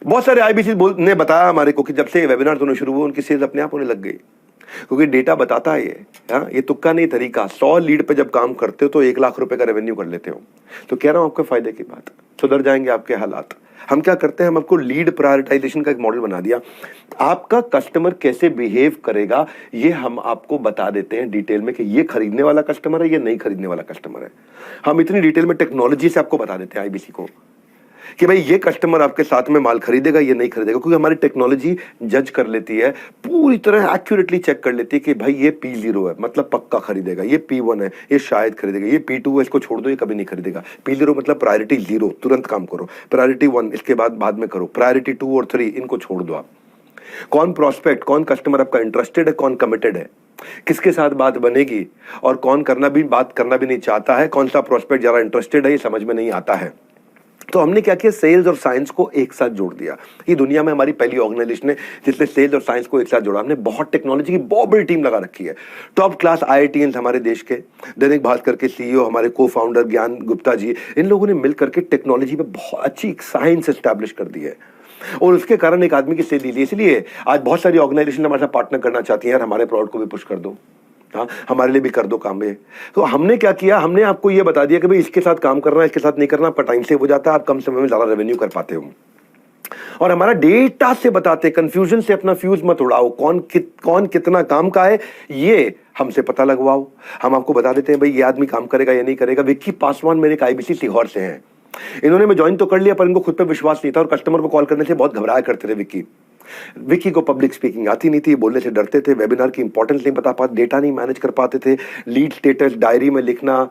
बहुत सारे आईबीसी ने बताया हमारे को कि जब से वेबिनार होने शुरू हुए उनकी सेल्स अपने आप होने लग गई, क्योंकि डेटा बताता है ये तुक्का नहीं तरीका। 100 लीड पे जब काम करते हो तो 1 लाख रुपए का रेवेन्यू कर लेते हो। तो कह रहा हूं आपके फायदे की बात, सुधर जाएंगे आपके हालात। हम क्या करते हैं, हम आपको लीड प्रायोरिटाइजेशन का एक मॉडल बना दिया। आपका कस्टमर कैसे बिहेव करेगा ये हम आपको बता देते हैं डिटेल में कि ये खरीदने वाला कस्टमर है, ये नहीं खरीदने वाला कस्टमर है। हम इतनी डिटेल में टेक्नोलॉजी से आपको बता देते हैं आईबीसी को कि भाई ये कस्टमर आपके साथ में माल खरीदेगा, ये नहीं खरीदेगा, क्योंकि हमारी टेक्नोलॉजी जज कर लेती है, पूरी तरह एक्यूरेटली चेक कर लेती है कि भाई ये P0 है मतलब पक्का खरीदेगा, ये P1 है ये शायद खरीदेगा, ये P2 है इसको छोड़ दो ये कभी नहीं खरीदेगा, P0 मतलब प्रायोरिटी 0 तुरंत काम करो, प्रायोरिटी 1 इसके बाद में करो, प्रायोरिटी 2 और 3 इनको छोड़ दो आप। कौन प्रोस्पेक्ट, कौन कस्टमर आपका इंटरेस्टेड है, कौन कमिटेड है, किसके साथ बात बनेगी और कौन बात करना भी नहीं चाहता है, कौन सा प्रोस्पेक्ट ज्यादा इंटरेस्टेड है, ये समझ में नहीं आता है। तो हमने क्या किया, सेल्स और साइंस को एक साथ जोड़ दिया। ये दुनिया में हमारी पहली ऑर्गेनाइजेशन है जिसने सेल्स और साइंस को एक साथ जोड़ा। हमने बहुत टेक्नोलॉजी की बहुत बड़ी टीम लगा रखी है, टॉप क्लास IITians हमारे देश के, दैनिक भास्कर के CEO हमारे को फाउंडर ज्ञान गुप्ता जी, इन लोगों ने मिलकर के टेक्नोलॉजी में बहुत अच्छी साइंस एस्टैब्लिश कर दी है और उसके कारण एक आदमी की सेल ली। इसलिए आज बहुत सारी ऑर्गेनाइजेशन हमारे साथ पार्टनर करना चाहती हैं, यार हमारे प्रोडक्ट को भी पुश कर दो, हाँ हमारे लिए भी कर दो काम ये। तो हमने क्या किया, हमने आपको ये बता दिया कि भाई इसके साथ काम करना है, इसके साथ नहीं करना, आपका टाइम सेव हो जाता है, आप कम समय में ज्यादा रेवेन्यू कर पाते हो। और हमारा डेटा से बताते, कंफ्यूजन से अपना फ्यूज मत उड़ाओ, कौन कितना काम का है ये हमसे पता लगवाओ। हम आपको बता देते हैं भाई ये आदमी काम करेगा या नहीं करेगा। विक्की पासवान मेरे आईबीसी सीहोर से हैं, इन्होंने मैं ज्वाइन तो कर लिया पर इनको खुद पे विश्वास नहीं था और कस्टमर को कॉल करने से बहुत घबराया करते थे। विक्की को पब्लिक स्पीकिंग आती नहीं थी, बोलने से डरते थे, वेबिनार की इंपॉर्टेंस नहीं बता पाते, डेटा नहीं मैनेज कर पाते थे, लीड स्टेटस डायरी में लिखना,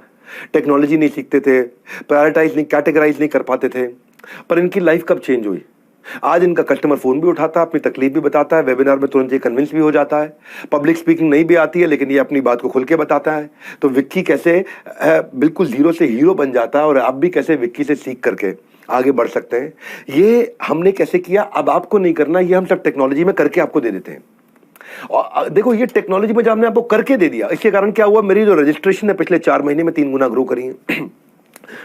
टेक्नोलॉजी नहीं सीखते थे, प्रायोरिटाइज नहीं, कैटेगराइज नहीं कर पाते थे। पर इनकी लाइफ कब चेंज हुई, आज इनका कस्टमर फोन भी उठाता है, अपनी तकलीफ भी बताता है, वेबिनार में तुरंत ये कन्विंस भी हो जाता है। पब्लिक स्पीकिंग नहीं भी आती है लेकिन ये अपनी बात को खुल के बताता है। तो विक्की कैसे बिल्कुल 0 से हीरो बन जाता है और आप भी कैसे विक्की से सीख करके आगे बढ़ सकते हैं, ये हमने कैसे किया। अब आपको नहीं करना, ये हम सब टेक्नोलॉजी में करके आपको दे देते हैं। और देखो ये टेक्नोलॉजी में जब हमने आपको करके दे दिया, इसके कारण क्या हुआ, मेरी जो रजिस्ट्रेशन है पिछले 4 महीने में 3 गुना ग्रो करी है।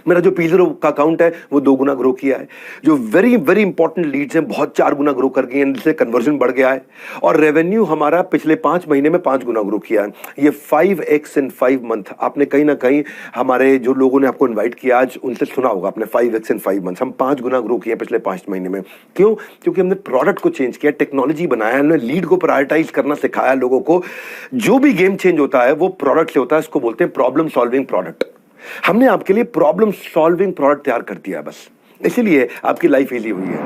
मेरा जो P0 का अकाउंट है वो 2 गुना ग्रो किया है। जो वेरी वेरी इंपॉर्टेंट लीड्स हैं बहुत 4 गुना ग्रो कर गए हैं, जिससे कन्वर्जन बढ़ गया है। और रेवेन्यू हमारा पिछले 5 महीने में 5 गुना ग्रो किया है। ये 5x इन 5 मंथ। आपने कहीं ना कहीं हमारे जो लोगों ने आपको इन्वाइट किया आज उनसे सुना होगा आपने, 5x इन 5 मंथ। हम 5 गुना ग्रो किए पिछले 5 महीने में। क्यों? क्योंकि हमने प्रोडक्ट को चेंज किया, टेक्नोलॉजी बनाया, हमने लीड को प्रायोरिटाइज करना सिखाया लोगों को। जो भी गेम चेंज होता है वो प्रोडक्ट से होता है, इसको बोलते हैं प्रॉब्लम सॉल्विंग प्रोडक्ट। हमने आपके लिए प्रॉब्लम सॉल्विंग प्रोडक्ट तैयार कर दिया, बस इसीलिए आपकी लाइफ इजी हुई है।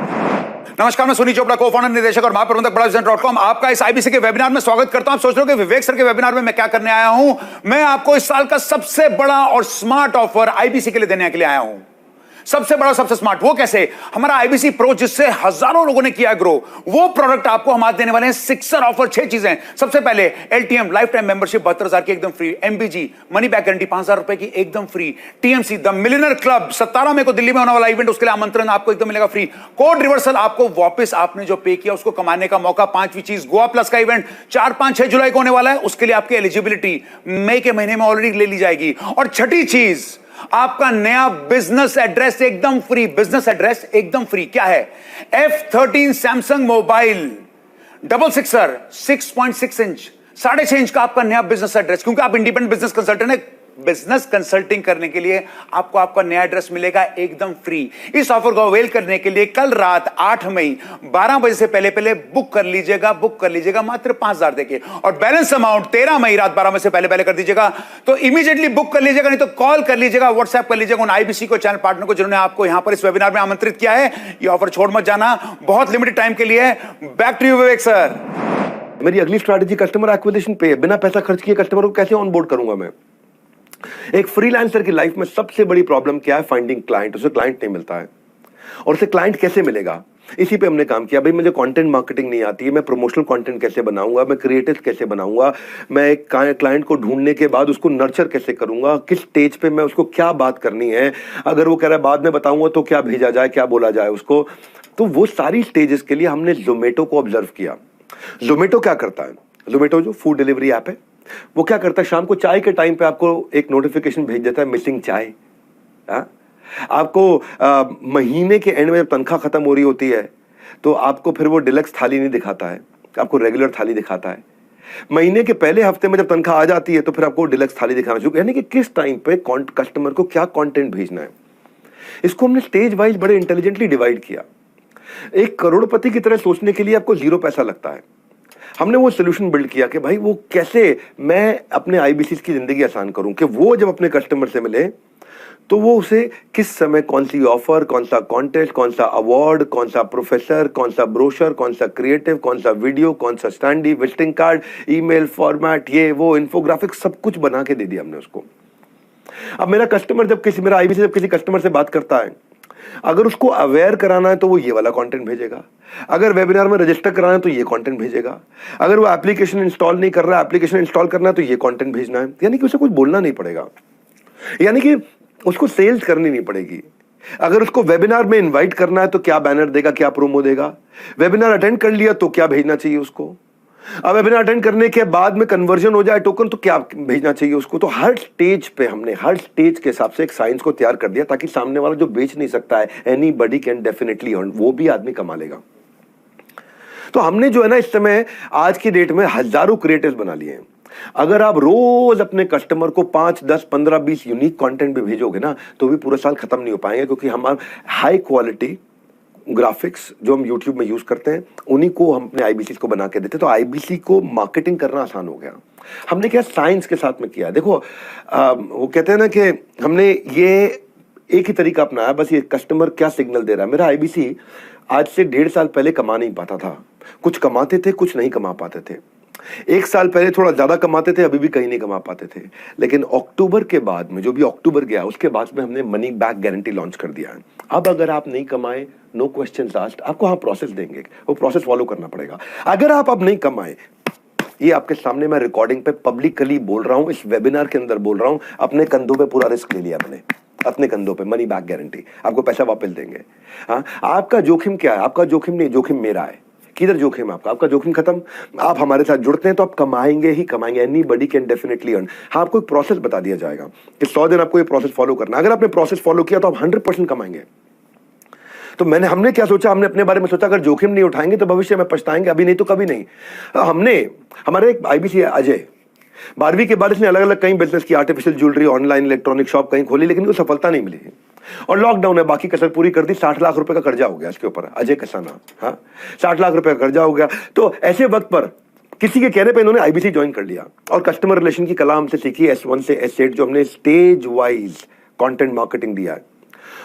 नमस्कार, मैं सुनी चोपड़ा, को-फाउंडर, निदेशक और महाप्रबंधक बड़ाविजन.com आपका इस आईबीसी के वेबिनार में स्वागत करता हूं। आप सोच रहे हो कि विवेक सर के वेबिनार में मैं क्या करने आया हूं? मैं आपको इस साल का सबसे बड़ा और स्मार्ट ऑफर आईबीसी के लिए देने के लिए आया हूं। सबसे बड़ा, सबसे स्मार्ट। वो कैसे? हमारा आईबीसी प्रो, जिससे हजारों लोगों ने किया ग्रो, वो प्रोडक्ट आपको हम आज देने वाले हैं। सिक्सर ऑफर, 6 चीजें। सबसे पहले एलटीएम लाइफ टाइम मेंबरशिप 72,000 की एकदम free, MBG money back guarantee 5,000 रुपए की एकदम free, TMC the millionaire club 17 मई को दिल्ली में होने वाला इवेंट, उसके लिए आमंत्रण आपको एकदम मिलेगा फ्री। कोड रिवर्सल, आपको वापस आपने जो पे किया उसको कमाने का मौका। 5वीं चीज, गोवा प्लस का इवेंट 4, 5, 6 जुलाई को होने वाला है, उसके लिए आपकी एलिजिबिलिटी मई के महीने में ऑलरेडी ले ली जाएगी। और छठी चीज, आपका नया बिजनेस एड्रेस एकदम फ्री। बिजनेस एड्रेस एकदम फ्री क्या है? F13 Samsung mobile 666 6.6 inch, 6.5 inch का आपका नया बिजनेस एड्रेस, क्योंकि आप इंडिपेंडेंट बिजनेस कंसल्टेंट है। बिजनेस कंसल्टिंग करने के लिए आपको आपका नया एड्रेस मिलेगा एकदम फ्री। इस ऑफर को अवेल करने के लिए कल रात 8 मई 12 बजे से पहले बुक कर लीजिएगा मात्र 5,000 देके, और बैलेंस अमाउंट 13 मई रात 12 बजे से पहले कर दीजिएगा। तो इमीडिएटली बुक कर लीजिएगा, नहीं तो कॉल कर लीजिएगा, व्हाट्सएप कर लीजिएगा उन आईबीसी को, चैनल पार्टनर को, जिन्होंने आपको यहां पर इस वेबिनार में आमंत्रित किया है। यह ऑफर छोड़ मत जाना, बहुत लिमिटेड टाइम के लिए है। Back to you Vivek sir. मेरी अगली स्ट्रैटेजी कस्टमर एक्विजिशन पे है। बिना पैसा खर्च किए कस्टमर को कैसे ऑनबोर्ड करूंगा मैं? एक फ्रीलांसर की लाइफ में सबसे बड़ी प्रॉब्लम क्या है? Finding client. उसे क्लाइंट नहीं मिलता है, और उसे क्लाइंट कैसे मिलेगा? इसी पे हमने काम किया। भाई मुझे कंटेंट मार्केटिंग नहीं आती है, मैं प्रमोशनल कंटेंट कैसे बनाऊंगा, मैं क्रिएटिव कैसे बनाऊंगा, मैं एक क्लाइंट को ढूंढने के बाद उसको नर्चर कैसे करूंगा, किस स्टेज पे मैं उसको क्या बात करनी है, अगर वो कह रहा है बाद में बताऊंगा तो क्या भेजा जाए, क्या बोला जाए उसको। तो वो सारी स्टेजेस के लिए हमने जोमेटो को ऑब्जर्व किया। जोमेटो क्या करता है? जोमेटो जो फूड डिलीवरी ऐप है, वो क्या करता है? शाम को चाय के टाइम पे आपको एक नोटिफिकेशन भेज देता है, मिसिंग चाय। आपको महीने के एंड में जब तनख्वाह खत्म हो रही होती है तो आपको फिर वो डिलक्स थाली नहीं दिखाता है, आपको रेगुलर थाली दिखाता है। महीने के पहले हफ्ते में जब तनख्वाह आ जाती है तो फिर आपको डिलक्स थाली दिखाना शुरू। यानी कि किस टाइम पे कस्टमर को क्या कंटेंट भेजना है, इसको हमने स्टेज वाइज बड़े इंटेलिजेंटली डिवाइड किया। एक करोड़पति की तरह सोचने के लिए आपको 0 पैसा लगता है। हमने वो सोल्यूशन बिल्ड किया कि भाई वो कैसे मैं अपने आईबीसी की जिंदगी आसान करूं, कि वो जब अपने कस्टमर से मिले तो वो उसे किस समय कौन सी ऑफर, कौन सा कॉन्टेस्ट, कौन सा अवार्ड, कौन सा प्रोफेसर, कौन सा ब्रोशर, कौन सा क्रिएटिव, कौन सा वीडियो, कौन सा standee, visiting card, email format, ये वो इन्फोग्राफिक सब कुछ बना के दे दिया हमने उसको। अब मेरा आईबीसी जब किसी कस्टमर से बात करता है, अगर उसको अवेयर कराना है तो वो ये वाला कंटेंट भेजेगा, अगर वेबिनार में रजिस्टर कराना है तो ये कंटेंट भेजेगा, अगर वो एप्लीकेशन इंस्टॉल नहीं कर रहा है, एप्लीकेशन इंस्टॉल करना है तो ये कंटेंट भेजना है। यानी कि उसे कुछ बोलना नहीं पड़ेगा, यानी कि उसको सेल्स करनी नहीं पड़ेगी। अगर उसको वेबिनार में इनवाइट करना है तो क्या बैनर देगा, क्या प्रोमो देगा, वेबिनार अटेंड कर लिया तो क्या भेजना चाहिए उसको, अब वेबिनार अटेंड करने के बाद में कन्वर्जन हो जाए टोकन तो क्या भेजना चाहिए उसको। तो हर स्टेज पे हमने हर स्टेज के हिसाब से एक साइंस को तैयार कर दिया, ताकि सामने वाला जो बेच नहीं सकता है, एनीबॉडी कैन डेफिनेटली अर्न, वो भी आदमी कमा लेगा। तो हमने जो है ना, इस समय आज की डेट में हजारों क्रिएटर्स बना लिए हैं। अगर आप रोज अपने कस्टमर को 5, 10, 15, 20 यूनिक कंटेंट भी भेजोगे ना, तो भी पूरा साल खत्म नहीं हो पाएंगे, क्योंकि हम हाई क्वालिटी ग्राफिक्स जो हम YouTube में यूज करते हैं उन्हीं को हम अपने आईबीसी को बना के देते हैं। तो आईबीसी को मार्केटिंग करना आसान हो गया। हमने क्या साइंस के साथ में किया। देखो वो कहते हैं ना कि हमने ये एक ही तरीका अपनाया, बस ये कस्टमर क्या सिग्नल दे रहा है। मेरा आईबीसी आज से 1.5 साल पहले कमा नहीं पाता था, कुछ कमाते थे, कुछ नहीं कमा पाते थे। 1 साल पहले थोड़ा ज्यादा कमाते थे, अभी भी कहीं नहीं कमा पाते थे। लेकिन अक्टूबर के बाद में, जो भी अक्टूबर गया उसके बाद में हमने मनी बैक गारंटी लॉन्च कर दिया है। अब अगर आप नहीं कमाए, नो क्वेश्चंस आस्क्ड, आपको हाँ प्रोसेस देंगे, वो प्रोसेस फॉलो करना पड़ेगा। अगर आप अब नहीं कमाए, ये आपके सामने मैं रिकॉर्डिंग पे पब्लिकली बोल रहा हूं, इस वेबिनार के अंदर बोल रहा हूं, अपने कंधों पे पूरा रिस्क ले लिया मैंने, अपने कंधों पे मनी बैक गारंटी, आपको पैसा वापस देंगे। हाँ, आपका जोखिम क्या है? आपका जोखिम नहीं, जोखिम मेरा है। किधर जोखिम है आपका? आपका जोखिम खत्म। आप हमारे साथ जुड़ते हैं तो आप कमाएंगे ही कमाएंगे, एनीबॉडी कैन डेफिनेटली अर्न। हाँ, आपको एक प्रोसेस बता दिया जाएगा कि 100 दिन आपको ये प्रोसेस फॉलो करना। अगर आपने प्रोसेस फॉलो किया तो आप 100% कमाएंगे। तो हमने क्या सोचा, हमने अपने बारे में सोचा अगर जोखिम नहीं उठाएंगे तो भविष्य में पछताएंगे, अभी नहीं तो कभी नहीं। हमारे एक आईबीसी अजय 12वीं के बाद इसने अलग अलग कई बिजनेस की, artificial jewellery, online electronic shop कहीं खोली, लेकिन उसको सफलता नहीं मिली। और लॉकडाउन है, बाकी कसर पूरी कर दी। 60 लाख रुपए का कर्जा हो गया इसके ऊपर, अजय कसाना। हाँ, 60 लाख रुपए का कर्जा हो गया। तो ऐसे वक्त पर किसी के कहने पे इन्होंने आईबीसी ज्वाइन कर लिया और कस्टमर रिलेशन की कला हमसे सीखी, S1 से S8 जो हमने स्टेज वाइज कंटेंट मार्केटिंग दिया है।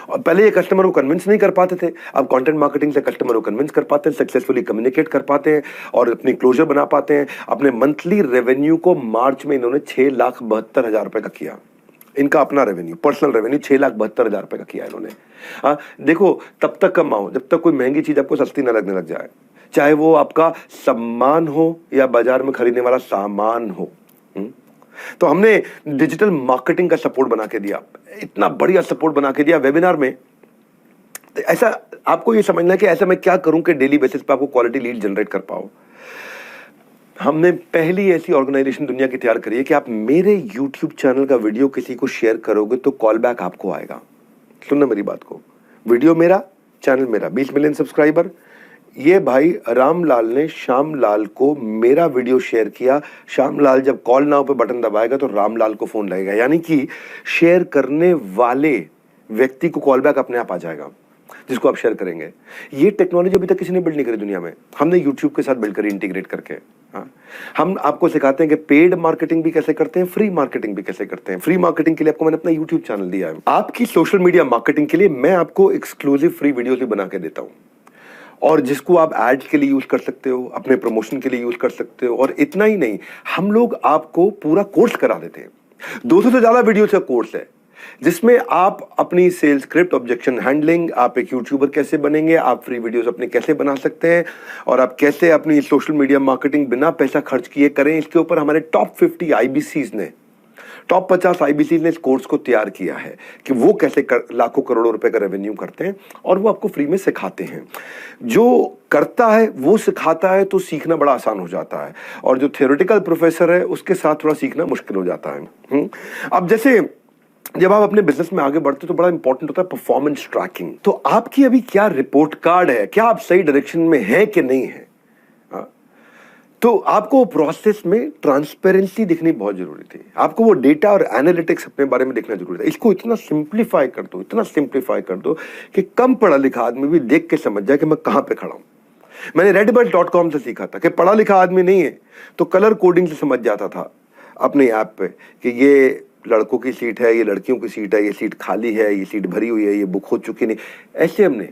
और पहले ये कस्टमर को कन्विंस नहीं कर पाते थे, अब कंटेंट मार्केटिंग से कस्टमर को कन्विंस कर पाते हैं, सक्सेसफुली कम्युनिकेट कर पाते हैं और अपनी क्लोजर बना पाते हैं। अपने मंथली रेवेन्यू को मार्च में इन्होंने 6,72,000 रुपए का किया। इनका अपना रेवेन्यू, पर्सनल रेवेन्यू 6,72,000 रुपए का किया इन्होंने। देखो, तब तक कमाओ जब तक कोई महंगी चीज आपको सस्ती ना लगने लग जाए, चाहे वो आपका सम्मान हो या बाजार में खरीदने वाला सामान हो। तो हमने डिजिटल मार्केटिंग का सपोर्ट बना के दिया, इतना बढ़िया सपोर्ट बना के दिया वेबिनार में। ऐसा आपको ये समझना है कि ऐसा मैं क्या करूं कि डेली बेसिस पे आपको क्वालिटी लीड जनरेट कर पाओ। हमने पहली ऐसी ऑर्गेनाइजेशन दुनिया की तैयार करी है कि आप मेरे YouTube चैनल का वीडियो किसी को शेयर करोगे तो कॉल बैक आपको आएगा। सुनना मेरी बात को, वीडियो मेरा, चैनल मेरा, 20 मिलियन सब्सक्राइबर। ये भाई रामलाल ने श्यामलाल को मेरा वीडियो शेयर किया। श्यामलाल जब कॉल नाउ पे बटन दबाएगा तो रामलाल को फोन लगेगा, यानी कि शेयर करने वाले व्यक्ति को कॉल बैक अपने आप आ जाएगा जिसको आप शेयर करेंगे। ये टेक्नोलॉजी अभी तक किसी ने बिल्ड नहीं करी दुनिया में, हमने YouTube के साथ बिल्ड करी, इंटीग्रेट करके। हम आपको सिखाते हैं कि पेड मार्केटिंग भी कैसे करते हैं, फ्री मार्केटिंग भी कैसे करते हैं। फ्री मार्केटिंग के लिए आपको मैंने अपना YouTube चैनल दिया है। आपकी सोशल मीडिया मार्केटिंग के लिए मैं आपको एक्सक्लूसिव फ्री वीडियोस भी बना के देता हूं, और जिसको आप एड्स के लिए यूज कर सकते हो, अपने प्रमोशन के लिए यूज कर सकते हो। और इतना ही नहीं, हम लोग आपको पूरा कोर्स करा देते हैं। 200 से ज्यादा वीडियो का कोर्स है जिसमें आप अपनी सेल्स स्क्रिप्ट, ऑब्जेक्शन हैंडलिंग, आप एक यूट्यूबर कैसे बनेंगे, आप फ्री वीडियोस अपने कैसे बना सकते हैं, और आप कैसे अपनी सोशल मीडिया मार्केटिंग बिना पैसा खर्च किए करें। इसके ऊपर हमारे टॉप 50 IBCs ने, टॉप 50 IBCs ने इस कोर्स को तैयार किया है कि वो कैसे लाखों करोड़ों रुपए का रेवेन्यू करते हैं, और वो आपको फ्री में सिखाते हैं। जो करता है वो सिखाता है तो सीखना बड़ा आसान हो जाता है, और जो थियोरेटिकल प्रोफेसर है उसके साथ थोड़ा सीखना मुश्किल हो जाता है। अब जैसे जब आप अपने बिजनेस में आगे बढ़ते हो तो बड़ा इंपॉर्टेंट होता है परफॉर्मेंस ट्रैकिंग। तो आपकी अभी क्या रिपोर्ट कार्ड है, क्या आप सही डायरेक्शन में है कि नहीं है। तो आपको प्रोसेस में ट्रांसपेरेंसी दिखनी बहुत जरूरी थी। आपको वो डेटा और एनालिटिक्स अपने बारे में देखना जरूरी था। इसको इतना सिंप्लीफाई कर दो, इतना सिंप्लीफाई कर दो कि कम पढ़ा लिखा आदमी भी देख के समझ जाए कि मैं कहां पे खड़ा हूं। मैंने redbelt.com से सीखा था कि पढ़ा लिखा आदमी नहीं है तो कलर कोडिंग से समझ जाता था अपने ऐप पे कि ये लड़कों की सीट है, ये लड़कियों की सीट है, ये सीट खाली है, ये सीट भरी हुई है, ये बुक हो चुकी नहीं। ऐसे हमने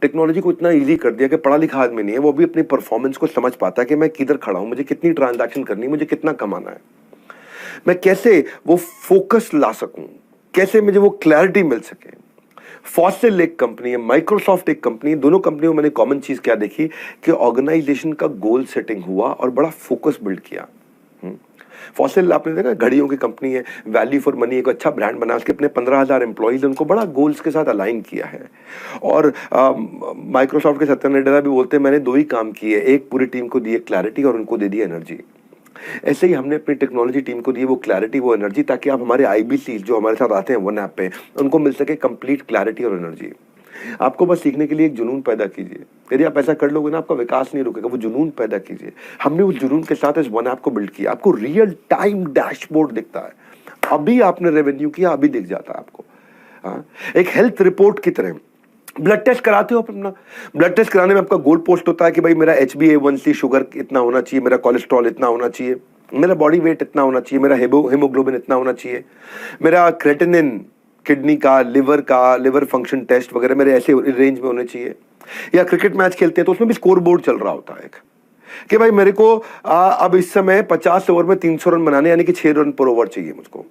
टेक्नोलॉजी को इतना इजी कर दिया कि पढ़ा लिखा आदमी नहीं है वो भी अपनी परफॉर्मेंस को समझ पाता है कि मैं किधर खड़ा हूं, मुझे कितनी ट्रांजैक्शन करनी है, मुझे कितना कमाना है, मैं कैसे वो फोकस ला सकूं, कैसे मुझे वो क्लैरिटी मिल सके। फॉसिल एक कंपनी है, माइक्रोसॉफ्ट एक कंपनी है, दोनों कंपनियों में मैंने कॉमन चीज क्या देखी कि ऑर्गेनाइजेशन का गोल सेटिंग हुआ और बड़ा फोकस बिल्ड किया। फॉसिल आपने देखा घड़ियों की कंपनी है, वैल्यू फॉर मनी एक अच्छा ब्रांड बना, उसके अपने 15,000 एम्प्लॉइज उनको बड़ा गोल्स के साथ अलाइन किया है। और माइक्रोसॉफ्ट के सत्या नाडेला भी बोलते हैं मैंने 2 ही काम किए, एक पूरी टीम को दिए क्लैरिटी और उनको दे दी एनर्जी। ऐसे ही हमने अपनी टेक्नोलॉजी टीम को दी वो क्लैरिटी, वो एनर्जी, ताकि आप हमारे IBCs जो हमारे साथ आते हैं वन ऐप पे उनको मिल सके कंप्लीट क्लैरिटी और एनर्जी। आपको बस सीखने के लिए एक जुनून पैदा कीजिए। यदि आप ऐसा कर लोगे ना आपका विकास नहीं रुकेगा, वो जुनून पैदा कीजिए। हमने उस जुनून के साथ इस वन ऐप को बिल्ड किया। आपको रियल टाइम डैशबोर्ड दिखता है, अभी आपने रेवेन्यू किया अभी दिख जाता है आपको। एक हेल्थ रिपोर्ट की तरह ब्लड टेस्ट कराते हो अपना, ब्लड टेस्ट कराने में आपका गोल पोस्ट होता है कि भाई मेरा HbA1c शुगर इतना होना चाहिए, मेरा कोलेस्ट्रॉल इतना होना चाहिए, मेरा बॉडी वेट इतना होना चाहिए, मेरा हेमोग्लोबिन इतना होना चाहिए, मेरा क्रेटिनिन किडनी का, लिवर फंक्शन टेस्ट वगैरह मेरे ऐसे रेंज में होने चाहिए। या क्रिकेट मैच खेलते हैं तो उसमें भी स्कोर बोर्ड चल रहा होता है एक कि भाई मेरे को अब इस समय 50 ओवर में 300 रन बनाने, यानी कि 6 रन पर ओवर चाहिए मुझको।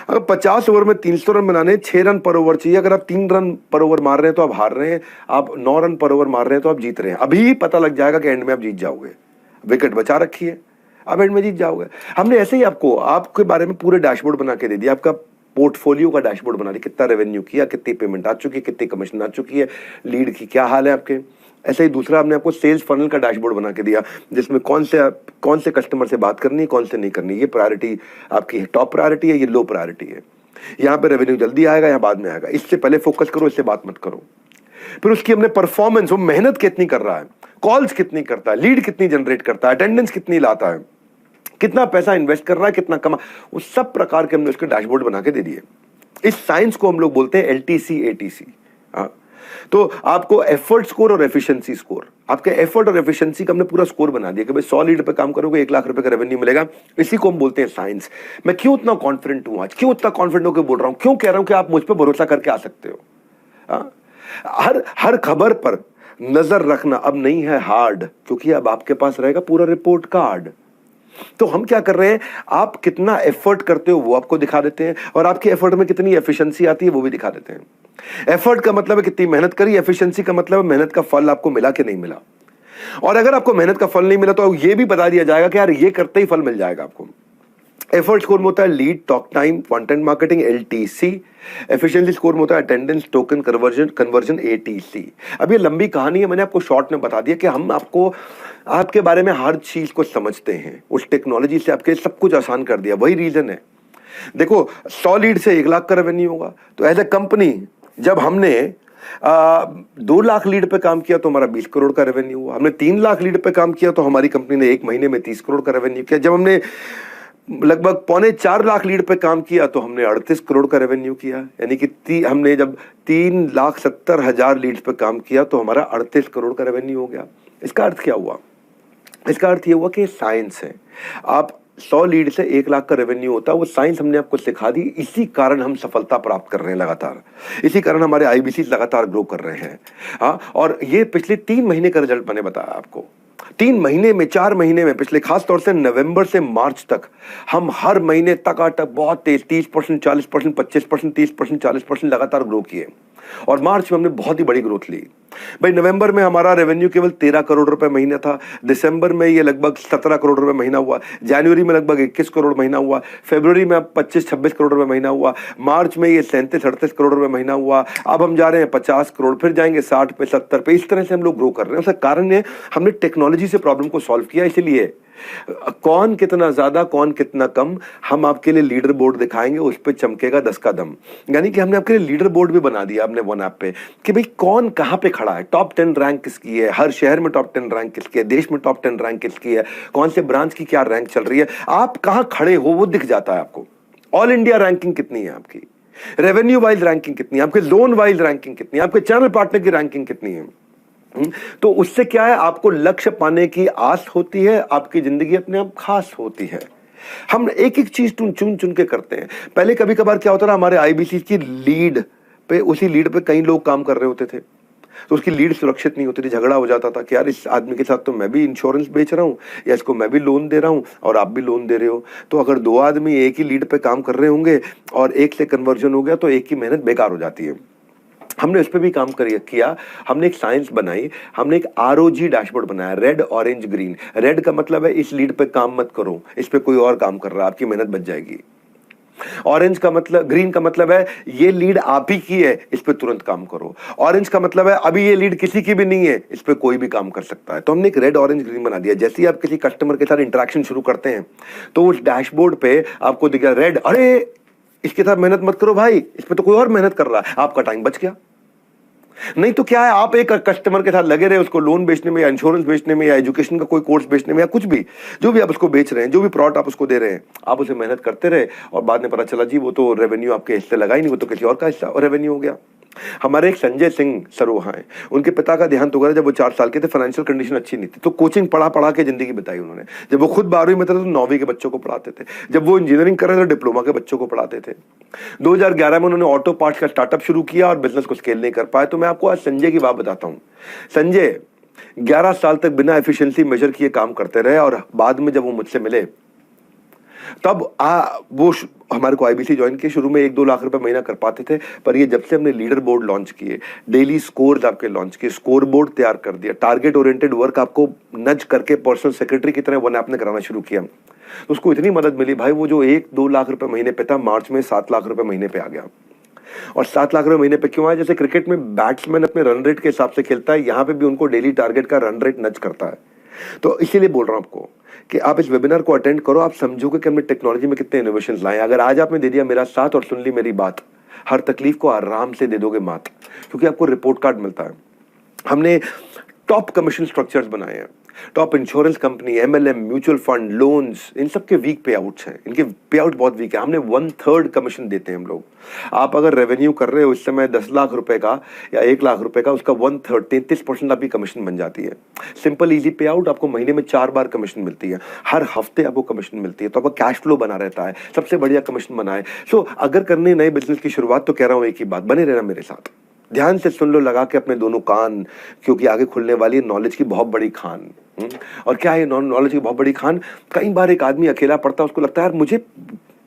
अगर 50 ओवर में 300 रन बनाने 6 रन पर ओवर चाहिए, अगर आप 3 रन पर ओवर मार रहे हैं तो आप हार रहे हैं, आप 9 रन पर ओवर मार रहे हैं तो आप जीत रहे हैं। अभी पता लग जाएगा कि एंड में आप जीत जाओगे, विकेट बचा रखी है, आप एंड में जीत जाओगे। हमने ऐसे ही आपको आपके बारे में पूरे डैशबोर्ड बना के दे दिया, आपका पोर्टफोलियो का डैशबोर्ड बना दिया, कितना रेवेन्यू किया, कितनी पेमेंट आ चुकी है, कितनी कमीशन आ चुकी है, लीड की क्या हाल है आपके। ऐसे ही दूसरा हमने आपको सेल्स फनल का डैशबोर्ड बना के दिया जिसमें कौन से कस्टमर से बात करनी है, कौन से नहीं करनी, ये प्रायोरिटी आपकी टॉप प्रायोरिटी है, ये लो प्रायोरिटी है, यहाँ पे रेवेन्यू जल्दी आएगा या बाद में आएगा, इससे पहले फोकस करो, इससे बात मत करो। फिर उसकी हमने परफॉर्मेंस, वो मेहनत कितनी कर रहा है, कॉल्स कितनी करता है, लीड कितनी जनरेट करता है, अटेंडेंस कितनी लाता है, कितना पैसा इन्वेस्ट कर रहा है, कितना कमा, वो सब प्रकार के हमने उसके डैशबोर्ड बना के दे दिए। इस साइंस को हम लोग बोलते हैं LTC ATC। तो आपको एफर्ट स्कोर और एफिशिएंसी स्कोर, आपके एफर्ट और एफिशिएंसी का हमने पूरा स्कोर बना दिया कि भाई 100 लीड पे काम करोगे 1 लाख रुपए का रेवेन्यू मिलेगा। इसी को हम बोलते हैं साइंस। मैं क्यों इतना कॉन्फिडेंट हूं आज, क्यों इतना कॉन्फिडेंट होकर बोल रहा हूं, क्यों कह रहा हूं कि आप मुझ पर भरोसा करके आ सकते हो। हाँ? हर हर खबर पर नजर रखना अब नहीं है हार्ड, क्योंकि अब आपके पास रहेगा पूरा रिपोर्ट कार्ड। तो हम क्या कर रहे हैं, आप कितना एफर्ट करते हो वो आपको दिखा देते हैं, और आपके एफर्ट में कितनी एफिशिएंसी आती है वो भी दिखा देते हैं। एफर्ट का मतलब है कितनी मेहनत करी, एफिशिएंसी का मतलब है मेहनत का फल आपको मिला कि नहीं मिला। और अगर आपको मेहनत का फल नहीं मिला तो ये भी बता दिया जाएगा कि यार ये करते ही फल मिल जाएगा आपको। एफर्ट स्कोर में होता है lead, talk time, content marketing, LTC। Efficiency score में होता है अटेंडेंस, टोकन कन्वर्जन, ATC। अब ये लंबी कहानी है, मैंने आपको शॉर्ट में बता दिया कि हम आपको आपके बारे में हर चीज को समझते हैं, उस टेक्नोलॉजी से आपके सब कुछ आसान कर दिया। वही रीजन है, देखो 100 लीड से 1 लाख का रेवेन्यू होगा, तो एज ए कंपनी जब हमने 2 लाख लीड पे काम किया तो हमारा 20 करोड़ का रेवेन्यू हुआ। हमने 3 लाख लीड पे काम किया तो हमारी कंपनी ने 1 महीने में 30 करोड़ का रेवेन्यू किया। जब हमने लगभग 3.25 लाख लीड पे काम किया तो हमने 38 करोड़ का रेवेन्यू किया। यानी कि हमने जब 3,70,000 लीड्स पे काम किया तो हमारा 38 करोड़ का रेवेन्यू हो गया। इसका अर्थ क्या हुआ? इसका अर्थ ये हुआ कि साइंस है। आप 100 लीड से 1 लाख का रेवेन्यू होता है, वो साइंस हमने आपको सिखा दी। इसी कारण हम सफलता प्राप्त कर रहे हैं लगातार, इसी कारण हमारे IBC लगातार ग्रो कर रहे हैं। हाँ, और ये पिछले 3 महीने का रिजल्ट मैंने बताया आपको। 3 महीने में, 4 महीने में, पिछले खास तौर से नवंबर से मार्च तक हम हर महीने टकाटक बहुत तेज 30%, 40%, 25%, 30%, 40% लगातार ग्रो किए। और मार्च में हमने बहुत ही बड़ी ग्रोथ ली भाई। नवंबर में हमारा रेवेन्यू केवल 13 करोड़ रुपए महीना था, दिसंबर में ये लगभग 17 करोड़ रुपए महीना हुआ, जनवरी में लगभग 21 करोड़ महीना हुआ, फरवरी में अब 25-26 करोड़ रुपए महीना हुआ, मार्च में ये 37-38 करोड़ रुपए महीना हुआ। अब हम जा रहे हैं 50 करोड़, फिर जाएंगे 60 पे, 70 पे। इस तरह से हम लोग ग्रो कर रहे हैं। उसका कारण है हमने टेक्नोलॉजी से प्रॉब्लम को सॉल्व किया। इसलिए कौन कितना ज्यादा, कौन कितना कम, हम आपके लिए लीडर बोर्ड दिखाएंगे, उस पर चमकेगा 10 का दम। यानी कि हमने आपके लिए लीडर बोर्ड भी बना दिया अपने वन ऐप पे कि भाई कौन कहां पे खड़ा है, टॉप 10 रैंक किसकी है, हर शहर में टॉप 10 रैंक किसकी है, देश में टॉप 10 रैंक किसकी है, कौन से ब्रांच की क्या रैंक चल रही है, आप कहां खड़े हो वो दिख जाता है आपको। ऑल इंडिया रैंकिंग कितनी है आपकी, रेवेन्यू वाइज रैंकिंग कितनी है आपके, लोन वाइज रैंकिंग कितनी है आपके, चैनल पार्टनर की रैंकिंग कितनी है। तो उससे क्या है, आपको लक्ष्य पाने की आस होती है, आपकी जिंदगी अपने आप खास होती है। हम एक एक चीज चुन चुन के करते हैं। पहले कभी कभार क्या होता था, हमारे IBC की लीड पे, उसी लीड पे कई लोग काम कर रहे होते थे, तो उसकी लीड सुरक्षित नहीं होती थी। झगड़ा हो जाता था कि यार इस आदमी के साथ तो मैं भी इंश्योरेंस बेच रहा हूँ, या इसको मैं भी लोन दे रहा हूँ और आप भी लोन दे रहे हो। तो अगर 2 आदमी एक ही लीड पे काम कर रहे होंगे और एक से कन्वर्जन हो गया तो एक की मेहनत बेकार हो जाती है। हमने उस पर भी काम किया। हमने एक साइंस बनाई, हमने एक ROG डैशबोर्ड बनाया, रेड ऑरेंज ग्रीन। रेड का मतलब है इस लीड पे काम मत करो, इस पे कोई और काम कर रहा है, आपकी मेहनत बच जाएगी। ऑरेंज का मतलब, ग्रीन का मतलब है ये लीड आप ही की है, इस पे तुरंत काम करो। ऑरेंज का मतलब है अभी ये लीड किसी की भी नहीं है, इस पे कोई भी काम कर सकता है। तो हमने एक रेड ऑरेंज ग्रीन बना दिया। जैसे ही आप किसी कस्टमर के साथ इंटरेक्शन शुरू करते हैं तो उस डैशबोर्ड पे आपको दिखा रेड, अरे इसके साथ मेहनत मत करो भाई, इस पे तो कोई और मेहनत कर रहा है, आपका टाइम बच गया। नहीं तो क्या है, आप एक कस्टमर के साथ लगे रहे, उसको लोन बेचने में या इंश्योरेंस बेचने में या एजुकेशन का कोई कोर्स बेचने में या कुछ भी, जो भी आप उसको बेच रहे हैं, जो भी प्रोडक्ट आप उसको दे रहे हैं, आप उसे मेहनत करते रहे और बाद में पता चला जी वो तो रेवेन्यू आपके हिस्से लगा ही नहीं, वो तो किसी और का हिस्सा रेवेन्यू हो गया। हमारे एक संजय सिंह सर वहाँ हैं, उनके पिता का देहांत हो गया जब वो 4 साल के थे। फाइनेंशियल कंडीशन अच्छी नहीं थी, तो कोचिंग पढ़ा के जिंदगी बिताई उन्होंने। जब वो खुद 12वीं में थे तो 9वीं के बच्चों को पढ़ाते थे, जब वो इंजीनियरिंग कर रहे थे डिप्लोमा के बच्चों को पढ़ाते थे। 2011 में उन्होंने ऑटो पार्ट्स का स्टार्टअप शुरू किया और बिजनेस को स्केल नहीं कर पाए। तो मैं आपको आज संजय की बात बताता हूँ। संजय 11 साल तक बिना एफिशिएंसी मेजर किए काम करते रहे और बाद में जब वो मुझसे मिले तब वो हमारे को IBC ज्वाइन किए। शुरू में 1-2 लाख रुपए महीना कर पाते थे, पर ये जब से हमने लीडर बोर्ड लॉन्च किए, डेली स्कोर्स आपके लॉन्च किए, स्कोर बोर्ड तैयार कर दिया, टारगेट ओरिएंटेड वर्क आपको नज करके पर्सनल सेक्रेटरी की तरह वन ऐप ने कराना शुरू किया, तो उसको इतनी मदद मिली भाई, वो जो 1-2 लाख रुपए महीने पे था, मार्च में 7 लाख रुपए महीने पे आ गया। और 7 लाख रुपए महीने पे क्यों आया? जैसे क्रिकेट में बैट्समैन अपने रन रेट के हिसाब से खेलता है, यहाँ पे भी उनको डेली टारगेट का रन रेट नज करता है। तो इसीलिए बोल रहा हूं आपको कि आप इस वेबिनार को अटेंड करो, आप समझोगे कि हमने टेक्नोलॉजी में कितने इनोवेशन लाए। अगर आज आपने दे दिया मेरा साथ और सुन ली मेरी बात, हर तकलीफ को आराम से दे दोगे मात, क्योंकि आपको रिपोर्ट कार्ड मिलता है। हमने टॉप कमीशन स्ट्रक्चर्स बनाए हैं, top insurance company, MLM, mutual fund, loans, इन सब के वीक पे आउट्स हैं, इनके पे आउट बहुत वीक है। हमने 1/3 कमीशन देते हैं हम लोग। आप अगर रेवेन्यू कर रहे हो इस समय 10 लाख रुपए का या 1 लाख रुपए का, उसका 1/3 33% आपकी कमीशन बन जाती है। सिंपल इजी पे आउट, आपको महीने में 4 बार कमीशन मिलती है, हर हफ्ते आपको कमीशन मिलती है, तो आपका कैश फ्लो बना रहता है, सबसे बढ़िया कमीशन बना है। सो अगर करने नए बिजनेस की शुरुआत, तो कह रहा हूं एक ही बात, बने रहना मेरे साथ। ध्यान से सुन लो लगा के अपने दोनों कान, क्योंकि आगे खुलने वाली है नॉलेज की बहुत बड़ी खान। और क्या है नॉलेज की बहुत बड़ी खान? कई बार एक आदमी अकेला पढ़ता है, उसको लगता है यार मुझे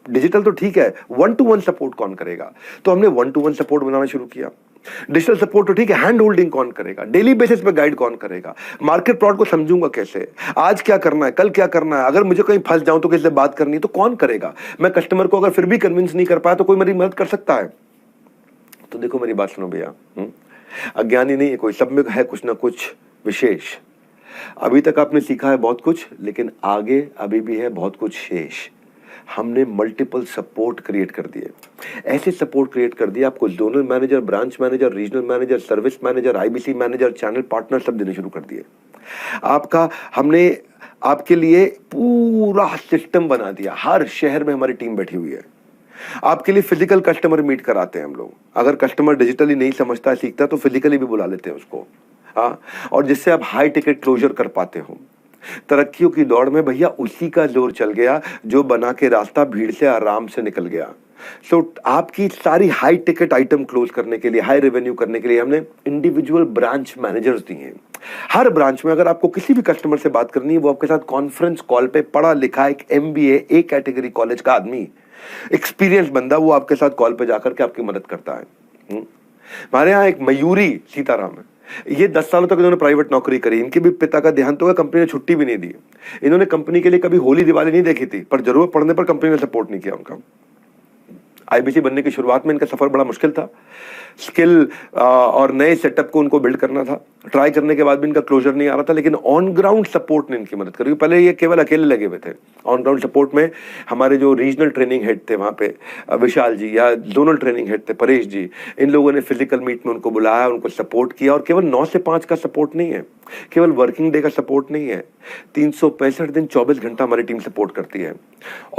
डिजिटल तो ठीक है, 1-to-1 सपोर्ट कौन करेगा? तो हमने 1-to-1 सपोर्ट बनाना शुरू किया। डिजिटल सपोर्ट तो ठीक है, हैंड होल्डिंग कौन करेगा? डेली बेसिस पे गाइड कौन करेगा? मार्केट प्लॉट को समझूंगा कैसे? आज क्या करना है, कल क्या करना है? अगर मुझे कहीं फंस जाऊं तो किससे बात करनी है तो कौन करेगा? मैं कस्टमर को अगर फिर भी कन्विंस नहीं कर पाया तो कोई मेरी मदद कर सकता है? तो देखो मेरी बात सुनो भैया, अज्ञानी नहीं है कोई, सब में है कुछ ना कुछ विशेष। अभी तक आपने सीखा है बहुत कुछ, लेकिन आगे अभी भी है बहुत कुछ शेष। हमने मल्टीपल सपोर्ट क्रिएट कर दिए, ऐसे सपोर्ट क्रिएट कर दिए आपको zonal manager, branch manager, regional manager, service manager, IBC manager, channel partner सब देने शुरू कर दिए। हमने आपके लिए पूरा सिस्टम बना दिया। हर शहर में हमारी टीम बैठी हुई है। आपके लिए फिजिकल कस्टमर मीट कराते हैं हम लोग। अगर कस्टमर डिजिटली नहीं समझता सीखता तो फिजिकली भी बुला लेते हैं उसको। हाँ, और जिससे आप हाई टिकट क्लोजर कर पाते हो। तरक्कियों की दौड़ में भैया उसी का जोर चल गया जो बना के रास्ता भीड़ से आराम से निकल गया। आपकी सारी हाई टिकट आइटम क्लोज करने के लिए, हाई रेवेन्यू करने के लिए हमने इंडिविजुअल ब्रांच मैनेजर्स दिए हैं। हर ब्रांच में अगर आपको किसी भी कस्टमर से बात करनी है, वो आपके साथ कॉन्फ्रेंस कॉल पे पढ़ा लिखा एक MBA ए कैटेगरी कॉलेज का आदमी, एक्सपीरियंस बंदा, वो आपके साथ कॉल पे जाकर के आपकी मदद करता है। हमारे यहाँ एक मयूरी सीताराम है, ये 10 सालों तक इन्होंने प्राइवेट नौकरी करी। इनके भी पिता का देहांत हो गया, कंपनी ने छुट्टी भी नहीं दी। इन्होंने कंपनी के लिए कभी होली दिवाली नहीं देखी थी, पर जरूरत पड़ने पर कंपनी ने सपोर्ट नहीं किया उनका। आईबीसी बनने की शुरुआत में इनका सफर बड़ा मुश्किल था। स्किल और नए सेटअप को उनको बिल्ड करना था। ट्राई करने के बाद भी इनका क्लोजर नहीं आ रहा था, लेकिन ऑन ग्राउंड सपोर्ट ने इनकी मदद करी। पहले ये केवल अकेले लगे हुए थे। ऑन ग्राउंड सपोर्ट में हमारे जो रीजनल ट्रेनिंग हेड थे वहाँ पे विशाल जी, या जोनल ट्रेनिंग हेड थे परेश जी, इन लोगों ने फिजिकल मीट में उनको बुलाया, उनको सपोर्ट किया। और केवल 9 से 5 का सपोर्ट नहीं है, केवल वर्किंग डे का सपोर्ट नहीं है, 365 दिन 24 घंटा हमारी टीम सपोर्ट करती है।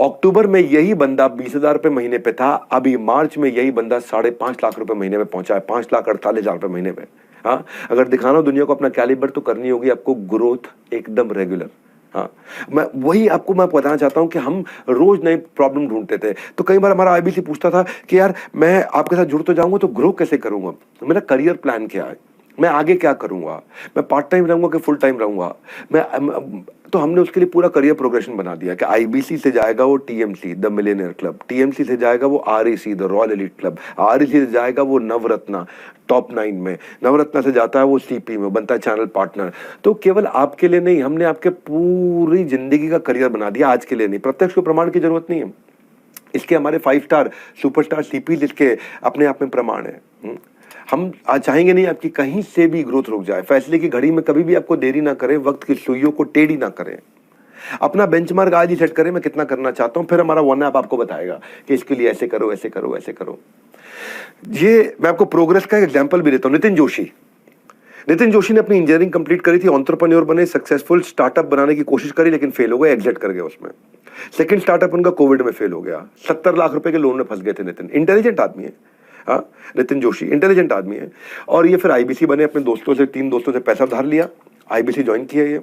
अक्टूबर में यही बंदा 20,000 रुपए महीने पे था, अभी मार्च में यही बंदा 5.5 लाख रुपए महीने में पहुंचा है, 5,48,000 रुपए महीने में। हाँ, अगर दिखाना हो दुनिया को अपना कैलिबर तो करनी होगी आपको ग्रोथ एकदम रेगुलर। हाँ, मैं बताना चाहता हूं कि हम रोज नई प्रॉब्लम ढूंढते थे। तो कई बार हमारा आईबीसी पूछता था कि यार मैं आपके साथ जुड़ तो जाऊंगा तो ग्रो कैसे करूंगा, मेरा करियर प्लान क्या है, मैं आगे क्या करूंगा, मैं पार्ट टाइम रहूंगा कि फुल टाइम रहूंगा। तो हमने उसके लिए पूरा करियर प्रोग्रेशन बना दिया कि आईबीसी से जाएगा वो TMC the Millionaire club, TMC से जाएगा वो REC the royal elite club, REC से जाएगा वो नवरत्ना टॉप 9 में, नवरत्ना से जाता है वो सीपी में, बनता है चैनल पार्टनर। तो केवल आपके लिए नहीं, हमने आपके पूरी जिंदगी का करियर बना दिया, आज के लिए नहीं। प्रत्यक्ष को प्रमाण की जरूरत नहीं है, इसके हमारे 5 स्टार सुपरस्टार सीपी इसके अपने आप में प्रमाण है। हम आज चाहेंगे नहीं आपकी कहीं से भी ग्रोथ रुक जाए। फैसले की घड़ी में कभी भी आपको देरी ना करें, वक्त की सुइयों को टेढ़ी ना करें। अपना बेंचमार्क आज ही सेट करें, मैं कितना करना चाहता हूं, फिर हमारा वन ऐप आपको बताएगा कि इसके लिए ऐसे करो, ऐसे करो, ऐसे करो। ये मैं आपको प्रोग्रेस का एग्जाम्पल भी देता हूं। नितिन जोशी ने अपनी इंजीनियरिंग कंप्लीट करी थी, एंटरप्रेन्योर बने, सक्सेसफुल स्टार्टअप बनाने की कोशिश करी, लेकिन फेल हो गए, एग्जिट कर गए उसमें। सेकंड स्टार्टअप उनका कोविड में फेल हो गया, 70 लाख रुपए के लोन में फंस गए थे। नितिन इंटेलिजेंट आदमी है, हाँ, नितिन जोशी इंटेलिजेंट आदमी है। और ये फिर आईबीसी बने, अपने दोस्तों से 3 दोस्तों से पैसा उधार लिया, आईबीसी ज्वाइन किया। ये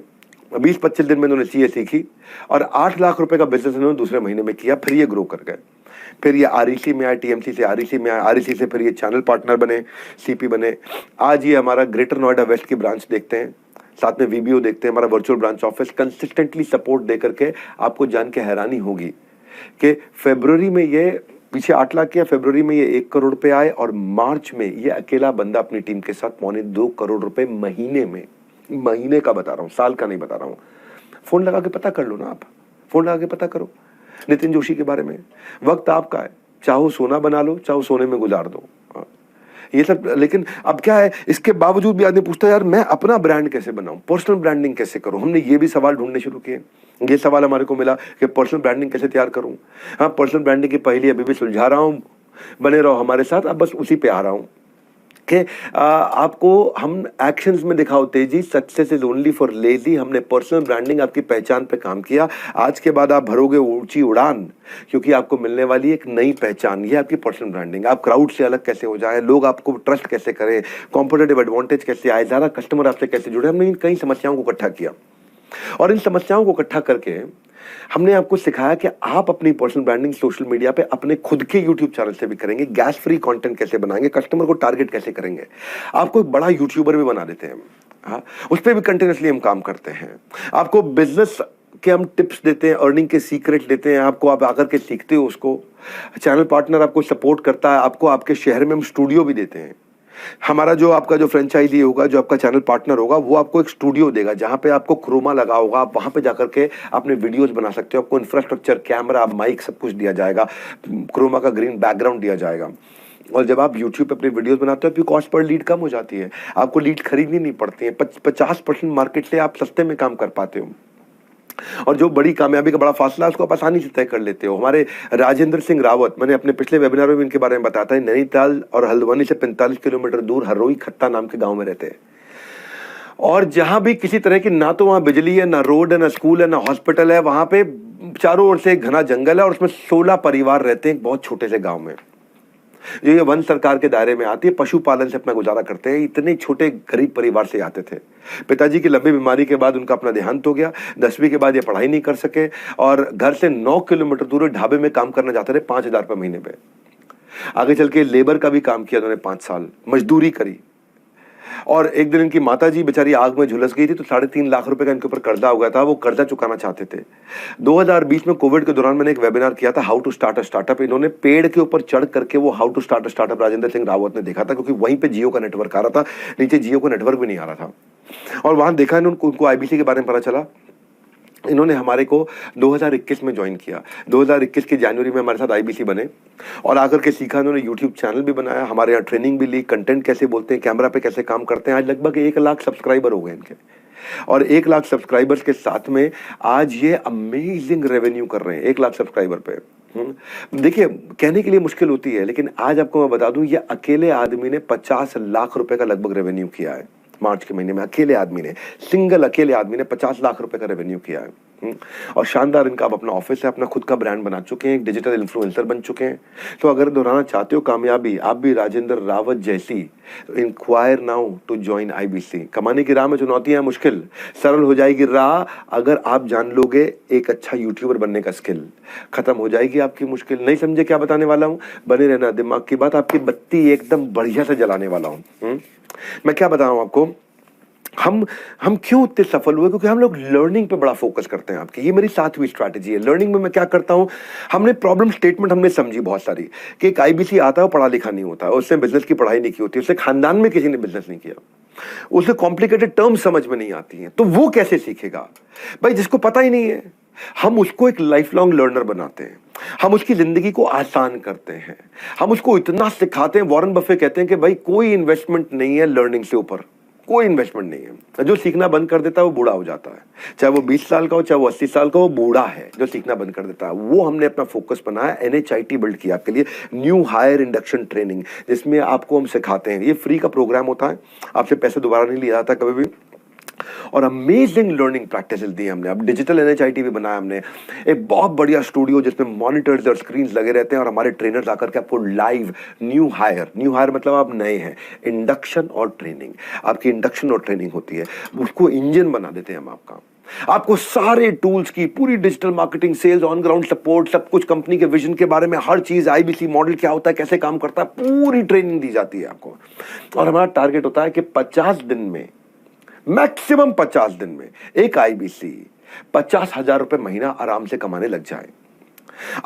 20-25 दिन में इन्होंने सीए सीखी और 8 लाख रुपए का बिजनेस इन्होंने दूसरे महीने में किया। फिर ये ग्रो कर गए, फिर ये आरईसी में आए, टीएमसी से आरईसी में आए, आरईसी से फिर ये चैनल पार्टनर बने, सीपी बने। आज ये हमारा ग्रेटर नोएडा वेस्ट की ब्रांच देखते हैं, साथ में वीबीओ देखते हैं, हमारा virtual branch office. Consistently support दे करके आपको जान के हैरानी होगी कि फरवरी में ये पीछे 8 लाख किया, फरवरी में ये 1 करोड़ रुपए आए, और मार्च में ये अकेला बंदा अपनी टीम के साथ 2.25 करोड़ रुपए महीने में, महीने का बता रहा हूँ, साल का नहीं बता रहा हूँ। फोन लगा के पता कर लो ना, आप फोन लगा के पता करो नितिन जोशी के बारे में। वक्त आपका है, चाहो सोना बना लो, चाहो सोने में गुजार दो, ये सब। लेकिन अब क्या है, इसके बावजूद भी आदमी पूछता है यार मैं अपना ब्रांड कैसे बनाऊं, पर्सनल ब्रांडिंग कैसे करूं। हमने ये भी सवाल ढूंढने शुरू किए। ये सवाल हमारे को मिला कि पर्सनल ब्रांडिंग कैसे तैयार करूं। हाँ, पर्सनल ब्रांडिंग की पहली अभी भी सुलझा रहा हूं, बने रहो हमारे साथ। अब बस उसी पे आ रहा हूं कि आपको हम एक्शंस में दिखाओ तेजी, success is only for lazy. हमने पर्सनल ब्रांडिंग आपकी पहचान पे काम किया। आज के बाद आप भरोगे ऊंची उड़ान, क्योंकि आपको मिलने वाली एक नई पहचान, ये आपकी पर्सनल ब्रांडिंग। आप क्राउड से अलग कैसे हो जाए, लोग आपको ट्रस्ट कैसे करें, कॉम्पिटिटिव एडवांटेज कैसे आए, ज्यादा कस्टमर आपसे कैसे जुड़े। हमने इन कई समस्याओं को इकट्ठा किया और इन समस्याओं को इकट्ठा करके हमने आपको सिखाया कि आप अपनी पर्सनल ब्रांडिंग सोशल मीडिया पे अपने खुद के यूट्यूब चैनल से भी करेंगे, गैस फ्री कंटेंट कैसे बनाएंगे, कस्टमर को टारगेट कैसे करेंगे, आपको एक बड़ा यूट्यूबर भी बना देते हैं हम। हाँ, उस पर भी कंटिन्यूसली हम काम करते हैं। आपको बिजनेस के हम टिप्स देते हैं, अर्निंग के सीक्रेट देते हैं आपको, आप आकर के सीखते हो उसको। चैनल पार्टनर आपको सपोर्ट करता है, आपको आपके शहर में हम स्टूडियो भी देते हैं। हमारा जो आपका जो फ्रेंचाइजी होगा, जो आपका चैनल पार्टनर होगा, वो आपको एक स्टूडियो देगा जहां पे आपको क्रोमा लगा होगा, आप वहां पे जाकर के अपने वीडियोस बना सकते हो। आपको इंफ्रास्ट्रक्चर, कैमरा, माइक सब कुछ दिया जाएगा, क्रोमा का ग्रीन बैकग्राउंड दिया जाएगा। और जब आप YouTube पे अपने वीडियोस बनाते हो, आपकी कॉस्ट पर लीड कम हो जाती है, आपको लीड खरीदनी नहीं पड़ती है। 50% मार्केट से आप सस्ते में काम कर पाते हो, और जो बड़ी कामयाबी का बड़ा फासला है उसको आप आसानी से तय कर लेते हो। हमारे राजेंद्र सिंह रावत, मैंने अपने पिछले वेबिनार में भी इनके बारे में बताया था, नैनीताल और हल्द्वानी से 45 किलोमीटर दूर हरोई खत्ता नाम के गांव में रहते हैं। और जहां भी किसी तरह की ना तो वहां बिजली है, ना रोड है, ना स्कूल है, ना हॉस्पिटल है, वहां पे चारों ओर से एक घना जंगल है और उसमें 16 परिवार रहते हैं एक बहुत छोटे से गाँव में। जो ये वन सरकार के दायरे में आती है, पशुपालन से अपना गुजारा करते हैं। इतने छोटे गरीब परिवार से आते थे। पिताजी की लंबी बीमारी के बाद उनका अपना देहांत हो गया। 10वीं के बाद ये पढ़ाई नहीं कर सके और घर से 9 किलोमीटर दूर ढाबे में काम करना चाहते थे 5,000 रुपये महीने पे। आगे चल के लेबर का भी काम किया उन्होंने, 5 साल मजदूरी करी। और एक दिन इनकी माताजी बेचारी आग में झुलस गई थी, तो 3.5 लाख रुपए का इनके ऊपर कर्जा हो गया था। वो कर्जा चुकाना चाहते थे। 2020 में कोविड के दौरान मैंने एक वेबिनार किया था, how to start a startup. इन्होंने पेड़ के ऊपर चढ़ करके वो how to start a startup Rajendra Singh Rawat ने देखा था, क्योंकि वहीं पे जियो का नेटवर्क आ रहा था, नीचे जियो का नेटवर्क भी नहीं आ रहा था। और वहां देखा उनको IBC के बारे में पता चला। इन्होंने हमारे को 2021 में ज्वाइन किया। 2021 की जनवरी में हमारे साथ IBC बने और आकर के सीखा। इन्होंने यूट्यूब चैनल भी बनाया, हमारे यहाँ ट्रेनिंग भी ली, कंटेंट कैसे बोलते हैं, कैमरा पे कैसे काम करते हैं। आज लगभग 1 लाख सब्सक्राइबर हो गए इनके, और 1 लाख सब्सक्राइबर्स के साथ में आज ये अमेजिंग रेवेन्यू कर रहे हैं 1 लाख सब्सक्राइबर पे। देखिए, कहने के लिए मुश्किल होती है, लेकिन आज आपको मैं बता दूं, ये अकेले आदमी ने 50 लाख रुपए का लगभग रेवेन्यू किया है। मार्च के महीने में अकेले आदमी ने, सिंगल अकेले आदमी ने 50 लाख रुपए का रेवेन्यू किया है। और शानदार इनका अब अपना ऑफिस है, अपना खुद का ब्रांड बना चुके हैं, एक डिजिटल इन्फ्लुएंसर बन चुके हैं। तो अगर दोहराना चाहते हो कामयाबी, आप भी राजेंद्र रावत जैसी, inquire now to join IBC। कमाने की राह में चुनौतियां मुश्किल, सरल हो जाएगी राह अगर आप जान लोगे एक अच्छा यूट्यूबर बनने का स्किल। खत्म हो जाएगी आपकी मुश्किल। नहीं समझे क्या बताने वाला हूं? बने रहना, दिमाग की बात, आपकी बत्ती एकदम बढ़िया से जलाने वाला हूं। मैं क्या बताऊं आपको, हम क्यों इतने सफल हुए? क्योंकि हम लोग लर्निंग पे बड़ा फोकस करते हैं आपकी। ये मेरी 7वीं स्ट्रैटेजी है। लर्निंग में मैं क्या करता हूं, हमने प्रॉब्लम स्टेटमेंट हमने समझी बहुत सारी, कि एक IBC आता है, पढ़ा लिखा नहीं होता, उसने बिजनेस की पढ़ाई नहीं की होती, उससे खानदान में किसी ने बिजनेस नहीं किया, उसे कॉम्प्लिकेटेड टर्म समझ में नहीं आती हैं, तो वो कैसे सीखेगा भाई, जिसको पता ही नहीं है। हम उसको एक लाइफ लॉन्ग लर्नर बनाते हैं, हम उसकी जिंदगी को आसान करते हैं, हम उसको इतना सिखाते हैं। वॉरेन बफे कहते हैं कि भाई कोई इन्वेस्टमेंट नहीं है लर्निंग से ऊपर, कोई इन्वेस्टमेंट नहीं है। जो सीखना बंद कर देता है वो बूढ़ा हो जाता है, चाहे वो 20 साल का हो, चाहे वो 80 साल का हो, बूढ़ा है जो सीखना बंद कर देता है। वो हमने अपना फोकस बनाया, NHIT बिल्ड किया आपके लिए, न्यू हायर इंडक्शन ट्रेनिंग, जिसमें आपको हम सिखाते हैं। ये फ्री का प्रोग्राम होता है, आपसे पैसे दोबारा नहीं लिया जाता कभी भी, और अमेजिंग लर्निंग प्रैक्टिसेस दी हमने। अब डिजिटल NHIT भी बनाया हमने, एक बहुत बढ़िया स्टूडियो जिसमें मॉनिटर्स और स्क्रीन्स लगे रहते हैं, और हमारे ट्रेनर्स आकर के आपको लाइव न्यू हायर मतलब आप नए हैं, इंडक्शन और ट्रेनिंग, आपकी इंडक्शन और ट्रेनिंग होती है, उसको इंजन बना देते हैं हम आपका। आपको सारे टूल्स की, पूरी digital marketing, sales, on ground support, सब कुछ, कंपनी के विजन के बारे में हर चीज, IBC मॉडल क्या होता है, कैसे काम करता है, पूरी ट्रेनिंग दी जाती है आपको। और हमारा टारगेट होता है कि 50 दिन में, मैक्सिमम 50 दिन में एक IBC 50,000 रुपए महीना आराम से कमाने लग जाए।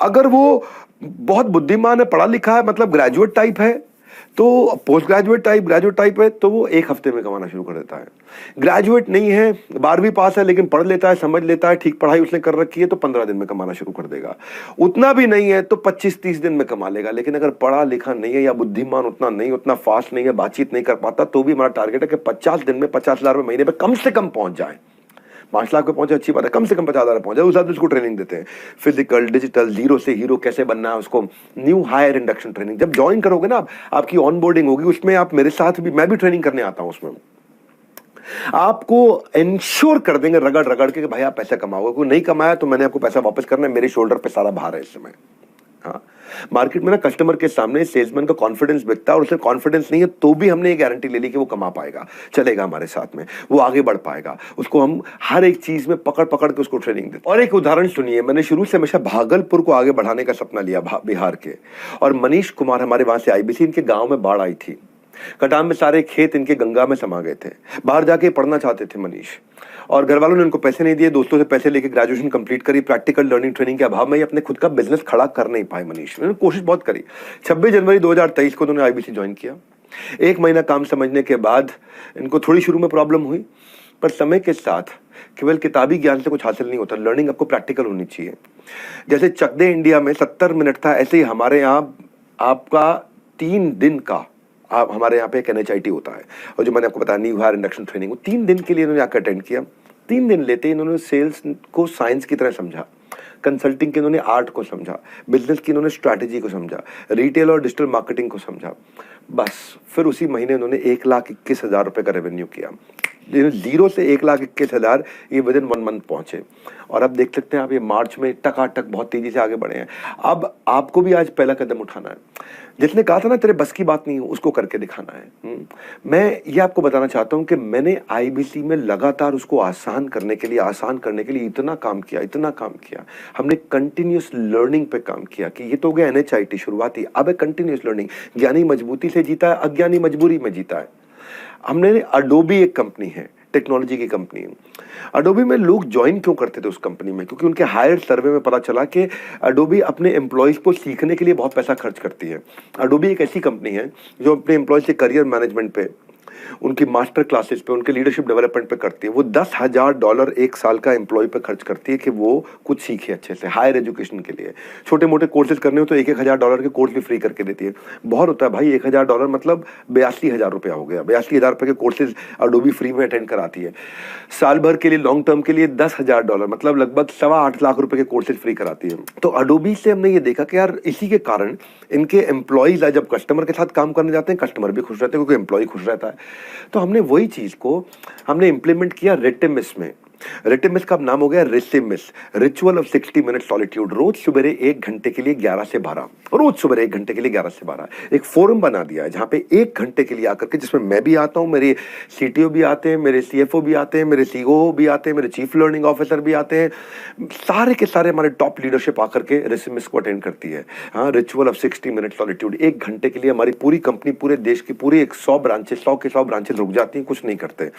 अगर वो बहुत बुद्धिमान है, पढ़ा लिखा है, मतलब ग्रेजुएट टाइप है, तो पोस्ट ग्रेजुएट टाइप है, तो वो 1 हफ्ते में कमाना शुरू कर देता है। ग्रेजुएट नहीं है, 12वीं पास है, लेकिन पढ़ लेता है, समझ लेता है, ठीक पढ़ाई उसने कर रखी है, तो 15 दिन में कमाना शुरू कर देगा। उतना भी नहीं है तो 25-30 दिन में कमा लेगा। लेकिन अगर पढ़ा लिखा नहीं है या बुद्धिमान उतना नहीं, उतना फास्ट नहीं है, बातचीत नहीं कर पाता, तो भी हमारा टारगेट है कि 50 दिन में 50,000 रुपए महीने पे कम से कम पहुंच जाए। 5 लाख पे पहुंचे अच्छी बात है, कम से कम 50,000 पहुंच जाए। उस हिसाब से उसको ट्रेनिंग देते हैं, फिजिकल, डिजिटल, जीरो से हीरो कैसे बनना है, उसको न्यू हायर इंडक्शन ट्रेनिंग। जब ज्वाइन करोगे ना, आपकी ऑनबोर्डिंग होगी, उसमें आप मेरे साथ भी, मैं भी ट्रेनिंग करने आता हूं, उसमें आपको इंश्योर कर देंगे रगड़ रगड़ के कि भाई आप पैसा कमाओगे। कोई नहीं कमाया तो मैंने आपको पैसा वापस करना है, मेरे शोल्डर पे सारा भार है इस समय। हाँ, मार्केट में ना कस्टमर के सामने सेल्समैन का कॉन्फिडेंस बिकता है, और उसे कॉन्फिडेंस नहीं है तो भी हमने ये गारंटी ले ली कि वो कमा पाएगा, चलेगा हमारे साथ में, वो आगे बढ़ पाएगा। उसको हम हर एक चीज में पकड़ पकड़ के उसको ट्रेनिंग देते। और एक उदाहरण सुनिए, मैंने शुरू से हमेशा भागलपुर को आगे बढ़ाने का सपना लिया, बिहार के, और मनीष कुमार हमारे वहां से आईबीसी, इनके गांव में बाढ़ आई थी, कटान में सारे खेत इनके गंगा में समा गए थे, बाहर जाके पढ़ना चाहते थे मनीष, और घर वालों ने उनको पैसे नहीं दिए, दोस्तों से पैसे लेके ग्रेजुएशन कंप्लीट करी, प्रैक्टिकल लर्निंग ट्रेनिंग के अभाव में ये अपने खुद का बिजनेस खड़ा कर नहीं पाए मनीष। उन्होंने कोशिश बहुत करी। 26 जनवरी 2023 को उन्होंने आईबीसी ज्वाइन किया। 1 महीना काम समझने के बाद इनको थोड़ी शुरू में प्रॉब्लम हुई, पर समय के साथ केवल किताबी ज्ञान से कुछ हासिल नहीं होता, लर्निंग आपको प्रैक्टिकल होनी चाहिए। जैसे चक दे इंडिया में 70 मिनट था, ऐसे ही हमारे यहाँ आपका 3 दिन का हमारे यहाँ पे एक NHIT होता है, और जो मैंने आपको बताया न्यू हायर इंडक्शन ट्रेनिंग, वो 3 दिन के लिए इन्होंने आकर अटेंड किया। 3 दिन लेते इन्होंने सेल्स को साइंस की तरह समझा, कंसल्टिंग के इन्होंने आर्ट को समझा, बिजनेस की इन्होंने स्ट्रैटेजी को समझा, रिटेल और डिजिटल मार्केटिंग को समझा। बस फिर उसी महीने उन्होंने 1,21,000 रुपए का रेवेन्यू किया। 0 से 1,21,000 ये विद इन 1 मंथ पहुंचे। और अब देख सकते हैं आप, ये मार्च में टकाटक बहुत तेजी से आगे बढ़े हैं। अब आपको भी आज पहला कदम उठाना है। जिसने कहा था ना तेरे बस की बात नहीं है, उसको करके दिखाना है। मैं ये आपको बताना चाहता हूं कि मैंने आईबीसी में लगातार उसको आसान करने के लिए इतना काम किया। हमने कंटिन्यूस लर्निंग पे काम किया कि ये तो हो गया NHIT शुरुआती, अब है कंटिन्यूस लर्निंग। ज्ञानी मजबूती से जीता है, अज्ञानी मजबूरी में जीता है। हमने अडोबी एक कंपनी है, टेक्नोलॉजी की कंपनी है। अडोबी में लोग ज्वाइन क्यों करते थे उस कंपनी में? क्योंकि उनके हायर सर्वे में पता चला कि अडोबी अपने एम्प्लॉयज को सीखने के लिए बहुत पैसा खर्च करती है। अडोबी एक ऐसी कंपनी है जो अपने एम्प्लॉयज के करियर मैनेजमेंट पे, उनकी मास्टर क्लासेस पे, उनके लीडरशिप डेवलपमेंट पे करती है। वो $10,000 एक साल का एम्प्लॉय पे खर्च करती है कि वो कुछ सीखे अच्छे से हायर एजुकेशन के लिए। छोटे मोटे कोर्सेज करने हो तो $1,000 के कोर्स भी फ्री करके देती है। बहुत होता है भाई, $1,000 मतलब 82,000 रुपया हो गया। 82,000 रुपये के कोर्सेज अडोबी फ्री में अटेंड कराती है। साल भर के लिए लॉन्ग टर्म के लिए $10,000 मतलब लगभग 8.25 लाख रुपए के कोर्सेज फ्री कराती है। तो अडोबी से हमने ये देखा कि यार इसी के कारण इनके एम्प्लॉयज जब कस्टमर के साथ काम करने जाते हैं, कस्टमर भी खुश रहते हैं क्योंकि एम्प्लॉय खुश रहता है। तो हमने वही चीज को हमने इंप्लीमेंट किया रेटिमिस में। रेटिमिस का अब नाम हो गया रेसिमिस, रिचुअल ऑफ 60 मिनट सॉलिट्यूड। रोज सुबह 1 घंटे के लिए 11 से 12, रोज सुबह 1 घंटे के लिए 11 से 12 एक फोरम बना दिया है जहां पे 1 घंटे के लिए आकर के, जिसमें मैं भी आता हूं, मेरे CTO भी आते हैं, मेरे CFO भी आते हैं, मेरे COO भी आते हैं, मेरे चीफ लर्निंग ऑफिसर भी आते हैं, सारे के सारे हमारे टॉप लीडरशिप आकर के रेसिमिस को अटेंड करती है। हाँ, रिचुअल ऑफ 60 मिनट सॉलिट्यूड। 1 घंटे के लिए हमारी पूरी कंपनी, पूरे देश की पूरी 100 ब्रांचेस, 100 के 100 ब्रांचेस रुक जाती हैं, कुछ नहीं करते।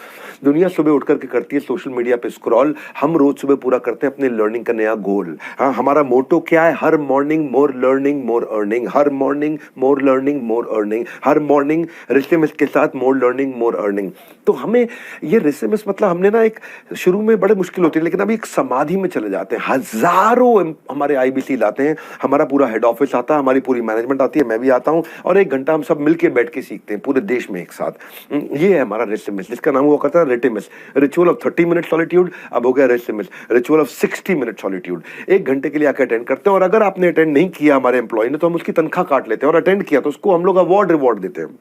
दुनिया सुबह उठ करके करती है सोशल मीडिया पे स्क्रॉल, हम रोज सुबह पूरा करते हैं अपने लर्निंग का नया गोल। हाँ, हमारा मोटो क्या है? हर morning more learning more earning, हर morning more learning more earning, हर मॉर्निंग रेसिमिस के साथ मोर लर्निंग मोर अर्निंग। तो हमें ये रेसिमिस मतलब हमने ना एक शुरू में बड़े मुश्किल होती है, लेकिन अभी एक समाधि में चले जाते हैं। हजारों हमारे आईबीसी लाते हैं, हमारा पूरा हेड ऑफिस आता है, हमारी पूरी मैनेजमेंट आती है, मैं भी आता हूं, और 1 घंटा हम सब मिलके बैठ के सीखते हैं पूरे देश में एक साथ। ये है हमारा रेसिमिस, जिसका नाम हुआ करता है रेटिमिस, रिचुअल ऑफ 30 मिनट सॉलिट्यूड। अब हो गया रेसिमिस, रिचुअल ऑफ 60 मिनट सॉलिट्यूड। 1 घंटे के लिए आकर अटेंड करते हैं, और अगर आपने अटेंड नहीं किया हमारे एम्प्लॉय ने तो हम उसकी तनख्वाह काट लेते हैं, और अटेंड किया तो उसको हम लोग अवार्ड रिवॉर्ड देते हैं।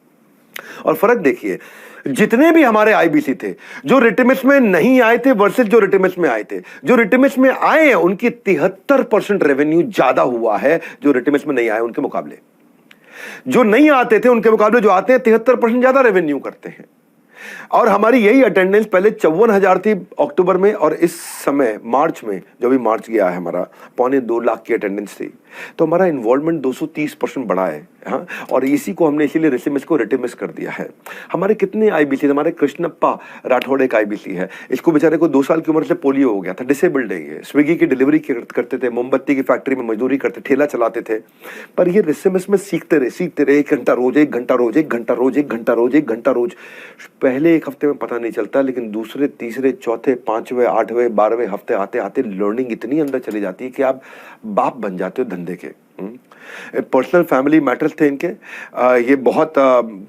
और फर्क देखिए, जितने भी हमारे आईबीसी थे जो रेटिमिस में नहीं आए थे वर्सेस जो रेटिमिस में आए थे, जो रेटिमिस में आए हैं उनकी 73% रेवेन्यू ज्यादा हुआ है जो रेटिमिस में नहीं आए उनके मुकाबले। जो नहीं आते थे उनके मुकाबले जो आते हैं 73% ज्यादा रेवेन्यू करते हैं। और हमारी यही अटेंडेंस पहले 54,000 थी अक्टूबर में, और इस समय मार्च में, जो भी मार्च गया है हमारा, 2.25 लाख की अटेंडेंस थी। तो हमारा इन्वॉल्वमेंट 230% बढ़ा है। हाँ, और इसी को हमने इसीलिए रेसिमिस को रेटिमिस कर दिया है। हमारे कितने आईबीसी, हमारे कृष्णप्पा राठौड़ एक आईबीसी है, इसको बेचारे को 2 साल की उम्र से पोलियो हो गया था, डिसेबल्ड है ये। स्विगी की डिलीवरी करते थे, मोमबत्ती की फैक्ट्री में मजदूरी करते, ठेला चलाते थे, पर ये रेसिमिस में सीखते रहे 1 घंटा रोज, 1 घंटा रोज, 1 घंटा रोज, 1 घंटा रोज, 1 घंटा रोज। पहले 1 हफ्ते में पता नहीं चलता, लेकिन दूसरे, तीसरे, चौथे, 5वें, 8वें, 12वें हफ्ते आते आते लर्निंग इतनी अंदर चली जाती है कि आप बाप बन जाते हो धंधे के। पर्सनल फैमिली मैटर्स थे इनके, ये बहुत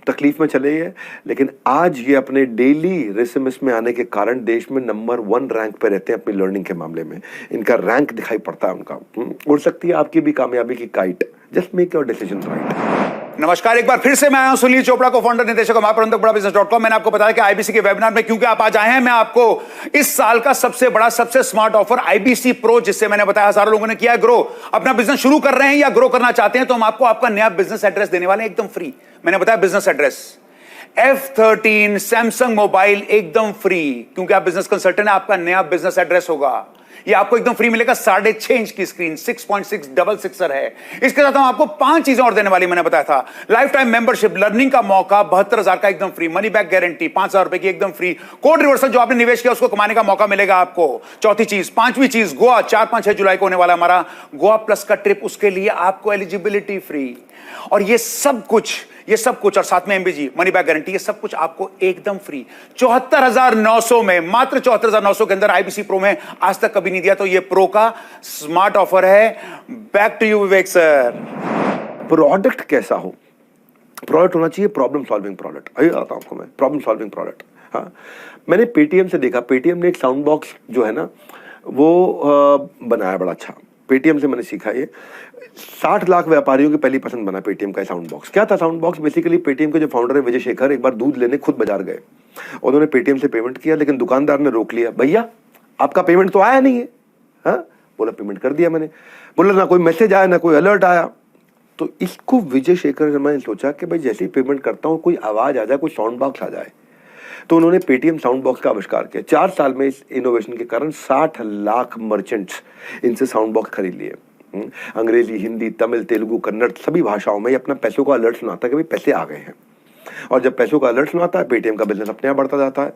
तकलीफ में चले गए, लेकिन आज ये अपने डेली रेसिमिस में आने के कारण देश में नंबर 1 रैंक पे रहते हैं अपनी लर्निंग के मामले में। इनका रैंक दिखाई पड़ता है उनका। उड़ सकती है आपकी भी कामयाबी की kite. Just make your decision right. नमस्कार, एक बार फिर से मैं आया हूं सुनील चोपड़ा को फाउंडर निदेशक और महाप्रबंधक बड़ा बिजनेस.com। मैंने आपको बताया कि आईबीसी के वेबिनार में क्योंकि आप आज आए हैं, मैं आपको इस साल का सबसे बड़ा सबसे स्मार्ट ऑफर आईबीसी प्रो, जिससे मैंने बताया हजारों लोगों ने किया है ग्रो, अपना बिजनेस शुरू कर रहे हैं या ग्रो करना चाहते हैं, तो हम आपको आपका नया बिजनेस एड्रेस देने वाले हैं एकदम फ्री। मैंने बताया business address F13 Samsung mobile एकदम फ्री, क्योंकि आप बिजनेस कंसल्टेंट हैं, आपका नया बिजनेस एड्रेस होगा। ये आपको एकदम फ्री मिलेगा। 6.5 इंच की स्क्रीन 6.6 डबल सिक्सर है। इसके साथ हम आपको 5 चीजें और देने वाली, मैंने बताया था। लाइफ टाइम मेंबरशिप, लर्निंग का मौका 72,000 का एकदम फ्री, मनी बैक गारंटी 5,000 रुपए की एकदम फ्री, कोड रिवर्सल जो आपने निवेश किया उसको कमाने का मौका मिलेगा आपको। चौथी चीज, पांचवी चीज, गोवा 4, 5, 6 जुलाई को होने वाला हमारा गोवा प्लस का ट्रिप, उसके लिए आपको एलिजिबिलिटी फ्री। और ये सब कुछ और साथ में एमबीजी मनी बैक गारंटी, ये सब कुछ आपको एकदम फ्री 74,900 में, मात्र 74,900 के अंदर आईबीसी प्रो में आज तक कभी नहीं दिया। तो ये प्रो का स्मार्ट ऑफर है। Back to you Vivek sir. Product कैसा हो? प्रोडक्ट होना चाहिए प्रॉब्लम सॉल्विंग प्रोडक्ट। अभी बताता हूं आपको मैं, प्रॉब्लम सॉल्विंग प्रोडक्ट। हाँ, मैंने पेटीएम से देखा, पेटीएम ने एक साउंड बॉक्स जो है ना वो बनाया बड़ा अच्छा। पेटीएम से मैंने सीखा ये 60 लाख व्यापारियों की पहली पसंद बना पेटीएम का साउंड बॉक्स। क्या था साउंड बॉक्स? बेसिकली पेटीएम के जो फाउंडर है विजय शेखर एक बार दूध लेने खुद बाजार गए, उन्होंने पेटीएम से पेमेंट किया, लेकिन दुकानदार ने रोक लिया। भैया आपका पेमेंट तो आया नहीं है। हाँ, बोला पेमेंट कर दिया मैंने। बोला ना कोई मैसेज आया ना कोई अलर्ट आया। तो इसको विजय शेखर शर्मा ने सोचा कि भाई जैसे ही पेमेंट करता हूँ कोई आवाज आ जाए, कोई साउंड बॉक्स आ जाए। तो उन्होंने पेटीएम साउंड बॉक्स का आविष्कार किया। 4 साल में इस इनोवेशन के कारण 60 लाख मर्चेंट्स इनसे साउंड बॉक्स खरीद लिए। अंग्रेजी, हिंदी, तमिल, तेलुगु, कन्नड़ सभी भाषाओं में अपना पैसों का अलर्ट सुनाता है कि भाई पैसे आ गए हैं। और जब पैसों का अलर्ट सुनाता है, पेटीएम का बिजनेस अपने आप बढ़ता जाता है।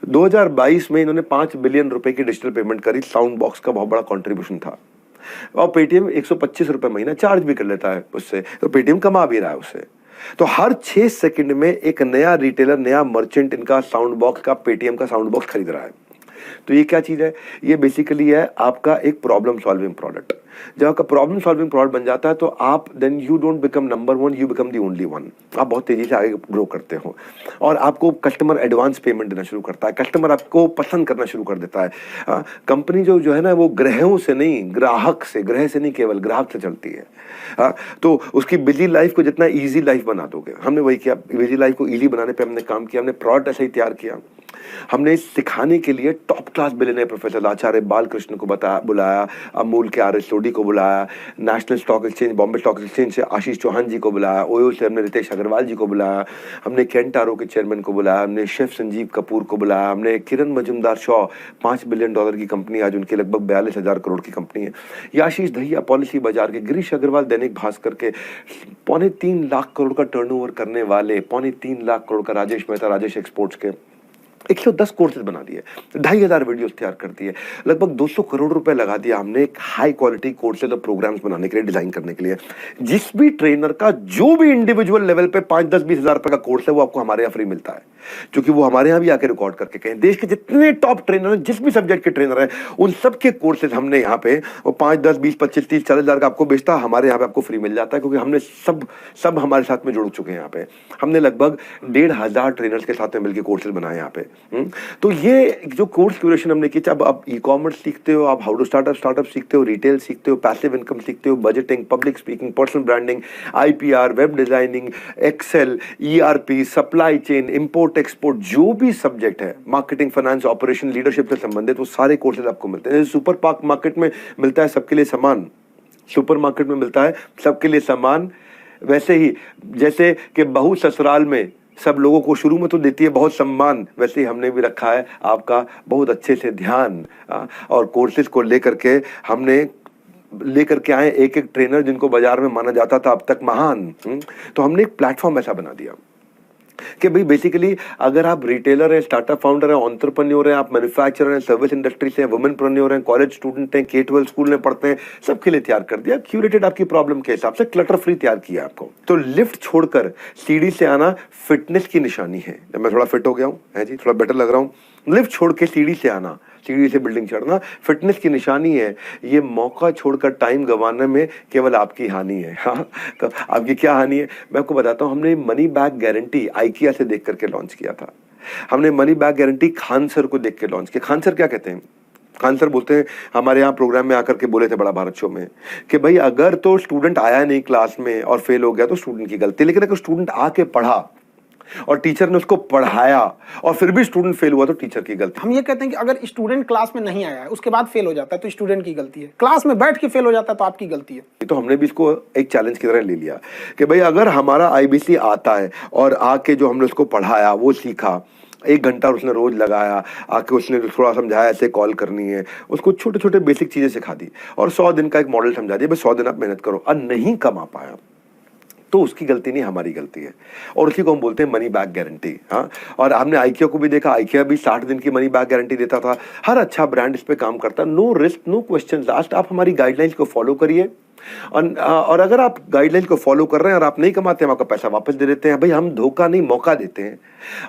2022 में इन्होंने 5 बिलियन रुपए की डिजिटल पेमेंट करी। साउंड बॉक्स का बहुत बड़ा कॉन्ट्रीब्यूशन था। और पेटीएम 125 रुपए महीना चार्ज भी कर लेता है उससे, तो पेटीएम कमा भी रहा है उससे। तो हर 6 सेकंड में एक नया रिटेलर, नया मर्चेंट इनका साउंड बॉक्स का, पेटीएम का साउंड बॉक्स खरीद रहा है। तो ये क्या चीज है? ये बेसिकली है आपका एक प्रॉब्लम सॉल्विंग प्रोडक्ट। जब आपका प्रॉब्लम सॉल्विंग प्रोडक्ट बन जाता है तो आप then you don't become number 1, you become the only one. आप बहुत तेजी से आगे ग्रो करते हो और आपको कस्टमर एडवांस पेमेंट देना शुरू करता है, कस्टमर आपको पसंद करना शुरू कर देता है। कंपनी जो है ना वो ग्रहों से नहीं, ग्राहक से, ग्रह से नहीं, केवल ग्राहक से चलती है। तो उसकी बिजी लाइफ को जितना ईजी लाइफ बना दोगे, हमने वही किया। बिजी लाइफ को ईजी बनाने पर हमने काम किया, हमने प्रोडक्ट ऐसा ही तैयार किया। हमने सिखाने के लिए टॉप क्लास बिलियनियर प्रोफेसर आचार्य बालकृष्ण को बुलाया, अमूल के आर एस सोडी को बुलाया, national stock exchange, Bombay stock exchange से आशीष चौहान जी को बुलाया, ओयो से हमने रितेश अग्रवाल जी को बुलाया, हमने केंटारो के चेयरमैन को बुलाया, हमने शेफ संजीव कपूर को बुलाया, हमने किरण मजुमदार शॉ, $5 बिलियन की कंपनी, आज उनकी लगभग 42,000 करोड़ की कंपनी है। याशीष दहिया पॉलिसी बाजार के, गिरीश अग्रवाल दैनिक भास्कर के, 3.25 लाख करोड़ का टर्नओवर करने वाले, 3.25 लाख करोड़ का राजेश मेहता, राजेश एक्सपोर्ट्स के 110 कोर्सेज बना दिए, 2,500 वीडियोस तैयार कर दिए, लगभग 200 करोड़ रुपए लगा दिया हमने एक हाई क्वालिटी कोर्सेज और प्रोग्राम्स बनाने के लिए, डिजाइन करने के लिए। जिस भी ट्रेनर का जो भी इंडिविजुअल लेवल पे 5, 10, 20 हजार रुपए का कोर्स है वो आपको हमारे यहाँ फ्री मिलता है, क्योंकि वो हमारे यहाँ भी आके रिकॉर्ड करके कहें। देश के जितने टॉप ट्रेनर हैं, जिस भी सब्जेक्ट के ट्रेनर हैं, उन सबके कोर्सेज हमने यहाँ पे वो 5, 10, 20, 25, 30, 40 हजार का आपको बेचता, हमारे यहाँ पे आपको फ्री मिल जाता है, क्योंकि हमने सब हमारे साथ में जुड़ चुके हैं। यहाँ पे हमने लगभग 1,500 ट्रेनर्स के साथ में मिलकर कोर्सेज बनाए यहाँ पे। तो ये जो कोर्स क्यूरेशन हमने की, अब आप ई कॉमर्स सीखते हो, आप हाउ टू स्टार्टअप सीखते हो, रिटेल सीखते हो, पैसिव इनकम सीखते हो, budgeting, public speaking, personal branding, IPR, web designing, excel, ERP, supply chain, import export, जो भी सब्जेक्ट है, मार्केटिंग, फाइनेंस, ऑपरेशन, लीडरशिप से संबंधित, वो सारे कोर्सेज आपको मिलते हैं। सुपर पार्क मार्केट में मिलता है सबके लिए समान, सुपर मार्केट में मिलता है सबके लिए समान, वैसे ही जैसे कि बहू ससुराल में सब लोगों को शुरू में तो देती है बहुत सम्मान, वैसे ही हमने भी रखा है आपका बहुत अच्छे से ध्यान। और कोर्सेज को लेकर के हमने लेकर के आए एक ट्रेनर जिनको बाजार में माना जाता था अब तक महान। तो हमने एक प्लेटफॉर्म ऐसा बना दिया कि भाई बेसिकली अगर आप रिटेलर हैं, स्टार्टअप फाउंडर हैं, एंटरप्रेन्योर हैं, आप मैन्युफैक्चरर हैं, सर्विस इंडस्ट्री से हैं, वुमेनप्रेन्योर हैं, कॉलेज स्टूडेंट हैं, K-12 स्कूल में पढ़ते हैं, सबके लिए तैयार कर दिया, क्यूरेटेड आपकी प्रॉब्लम के हिसाब से, क्लटर फ्री तैयार किया आपको। तो लिफ्ट छोड़कर सीढ़ी से आना फिटनेस की निशानी है। मैं थोड़ा फिट हो गया हूँ, है जी, थोड़ा बेटर लग रहा हूँ। लिफ्ट छोड़ के सीढ़ी से आना, सीढ़ी से बिल्डिंग चढ़ना फिटनेस की निशानी है। ये मौका छोड़कर टाइम गंवाने में केवल आपकी हानि है। हाँ, तो आपकी क्या हानि है मैं आपको बताता हूँ। हमने मनी बैक गारंटी आइकिया से देख करके लॉन्च किया था। हमने money back guarantee Khan sir को देख के लॉन्च किया। खान सर क्या कहते हैं? खान सर बोलते हैं, हमारे यहाँ प्रोग्राम में आकर के बोले थे बड़ा भारत शो में, कि भाई अगर तो स्टूडेंट आया नहीं क्लास में और फेल हो गया तो स्टूडेंट की गलती, लेकिन अगर स्टूडेंट आके पढ़ा और टीचर ने उसको पढ़ाया और फिर भी स्टूडेंट फेल हुआ तो टीचर की गलती। हम ये कहते हैं कि अगर स्टूडेंट क्लास में नहीं आया है उसके बाद फेल हो जाता है तो स्टूडेंट की गलती है, क्लास में बैठ के फेल हो जाता है तो आपकी गलती है। तो हमने भी इसको एक चैलेंज की तरह ले लिया कि भाई अगर हमारा आईबीसी आता है और आके जो हमने उसको पढ़ाया वो सीखा, 1 घंटा उसने रोज लगाया, आके उसने थोड़ा समझाया ऐसे कॉल करनी है, उसको छोटे छोटे बेसिक चीजें सिखा दी और 100 दिन का एक मॉडल समझा दिया, भाई 100 दिन आप मेहनत करो और नहीं कमा पाया तो उसकी गलती नहीं, हमारी गलती है। और उसी को हम बोलते हैं मनी बैक गारंटी। हाँ, और हमने आइकिया को भी देखा, आइकिया भी 60 दिन की मनी बैक गारंटी देता था। हर अच्छा ब्रांड इस पे काम करता है। No risk no question last, आप हमारी गाइडलाइंस को फॉलो करिए और अगर आप गाइडलाइंस को फॉलो कर रहे हैं और आप नहीं कमाते हम आपका पैसा वापस दे देते हैं। भाई हम धोखा नहीं, मौका देते हैं,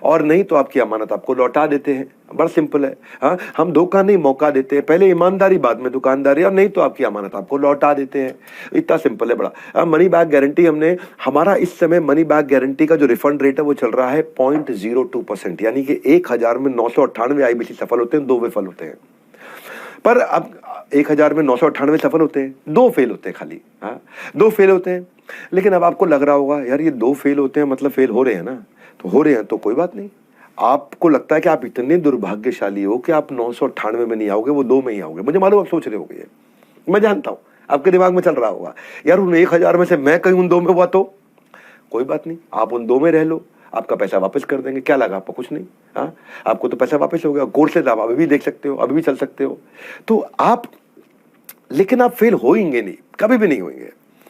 और नहीं तो आपकी अमानत आपको लौटा देते हैं। बड़ा सिंपल है। हाँ, हम धोखा नहीं मौका देते हैं, पहले ईमानदारी बाद में दुकानदारी, और नहीं तो आपकी अमानत आपको लौटा देते हैं। इतना सिंपल है बड़ा। मनी बैक गारंटी हमने, हमारा इस समय मनी बैक गारंटी का जो रिफंड रेट है वो चल रहा है 0.02%, यानी कि 1000 में 998 आईबीसी सफल होते हैं, 2 विफल होते हैं। पर अब 1000 में 998 सफल होते हैं, 2 फेल होते हैं खाली। हाँ, 2 फेल होते हैं। लेकिन अब आपको लग रहा होगा यार ये 2 फेल होते हैं मतलब फेल हो रहे हैं ना, तो हो रहे हैं तो कोई बात नहीं। आपको लगता है कि आप इतने दुर्भाग्यशाली हो कि आप 998 में नहीं आओगे, वो 2 में ही आओगे। मुझे मालूम आप सोच रहे होगे, मैं जानता हूं आपके दिमाग में चल रहा होगा यार उन 1000 में से मैं कहीं उन 2 में हुआ तो कोई बात नहीं, आप उन 2 में रह लो, आपका पैसा वापस कर देंगे। क्या लगा आपको? कुछ नहीं। हाँ, आपको तो पैसा वापस हो गया। कोर्सेज आप अभी भी देख सकते हो, अभी भी चल सकते हो। तो आप, लेकिन आप फेल होएंगे नहीं, कभी भी नहीं होंगे।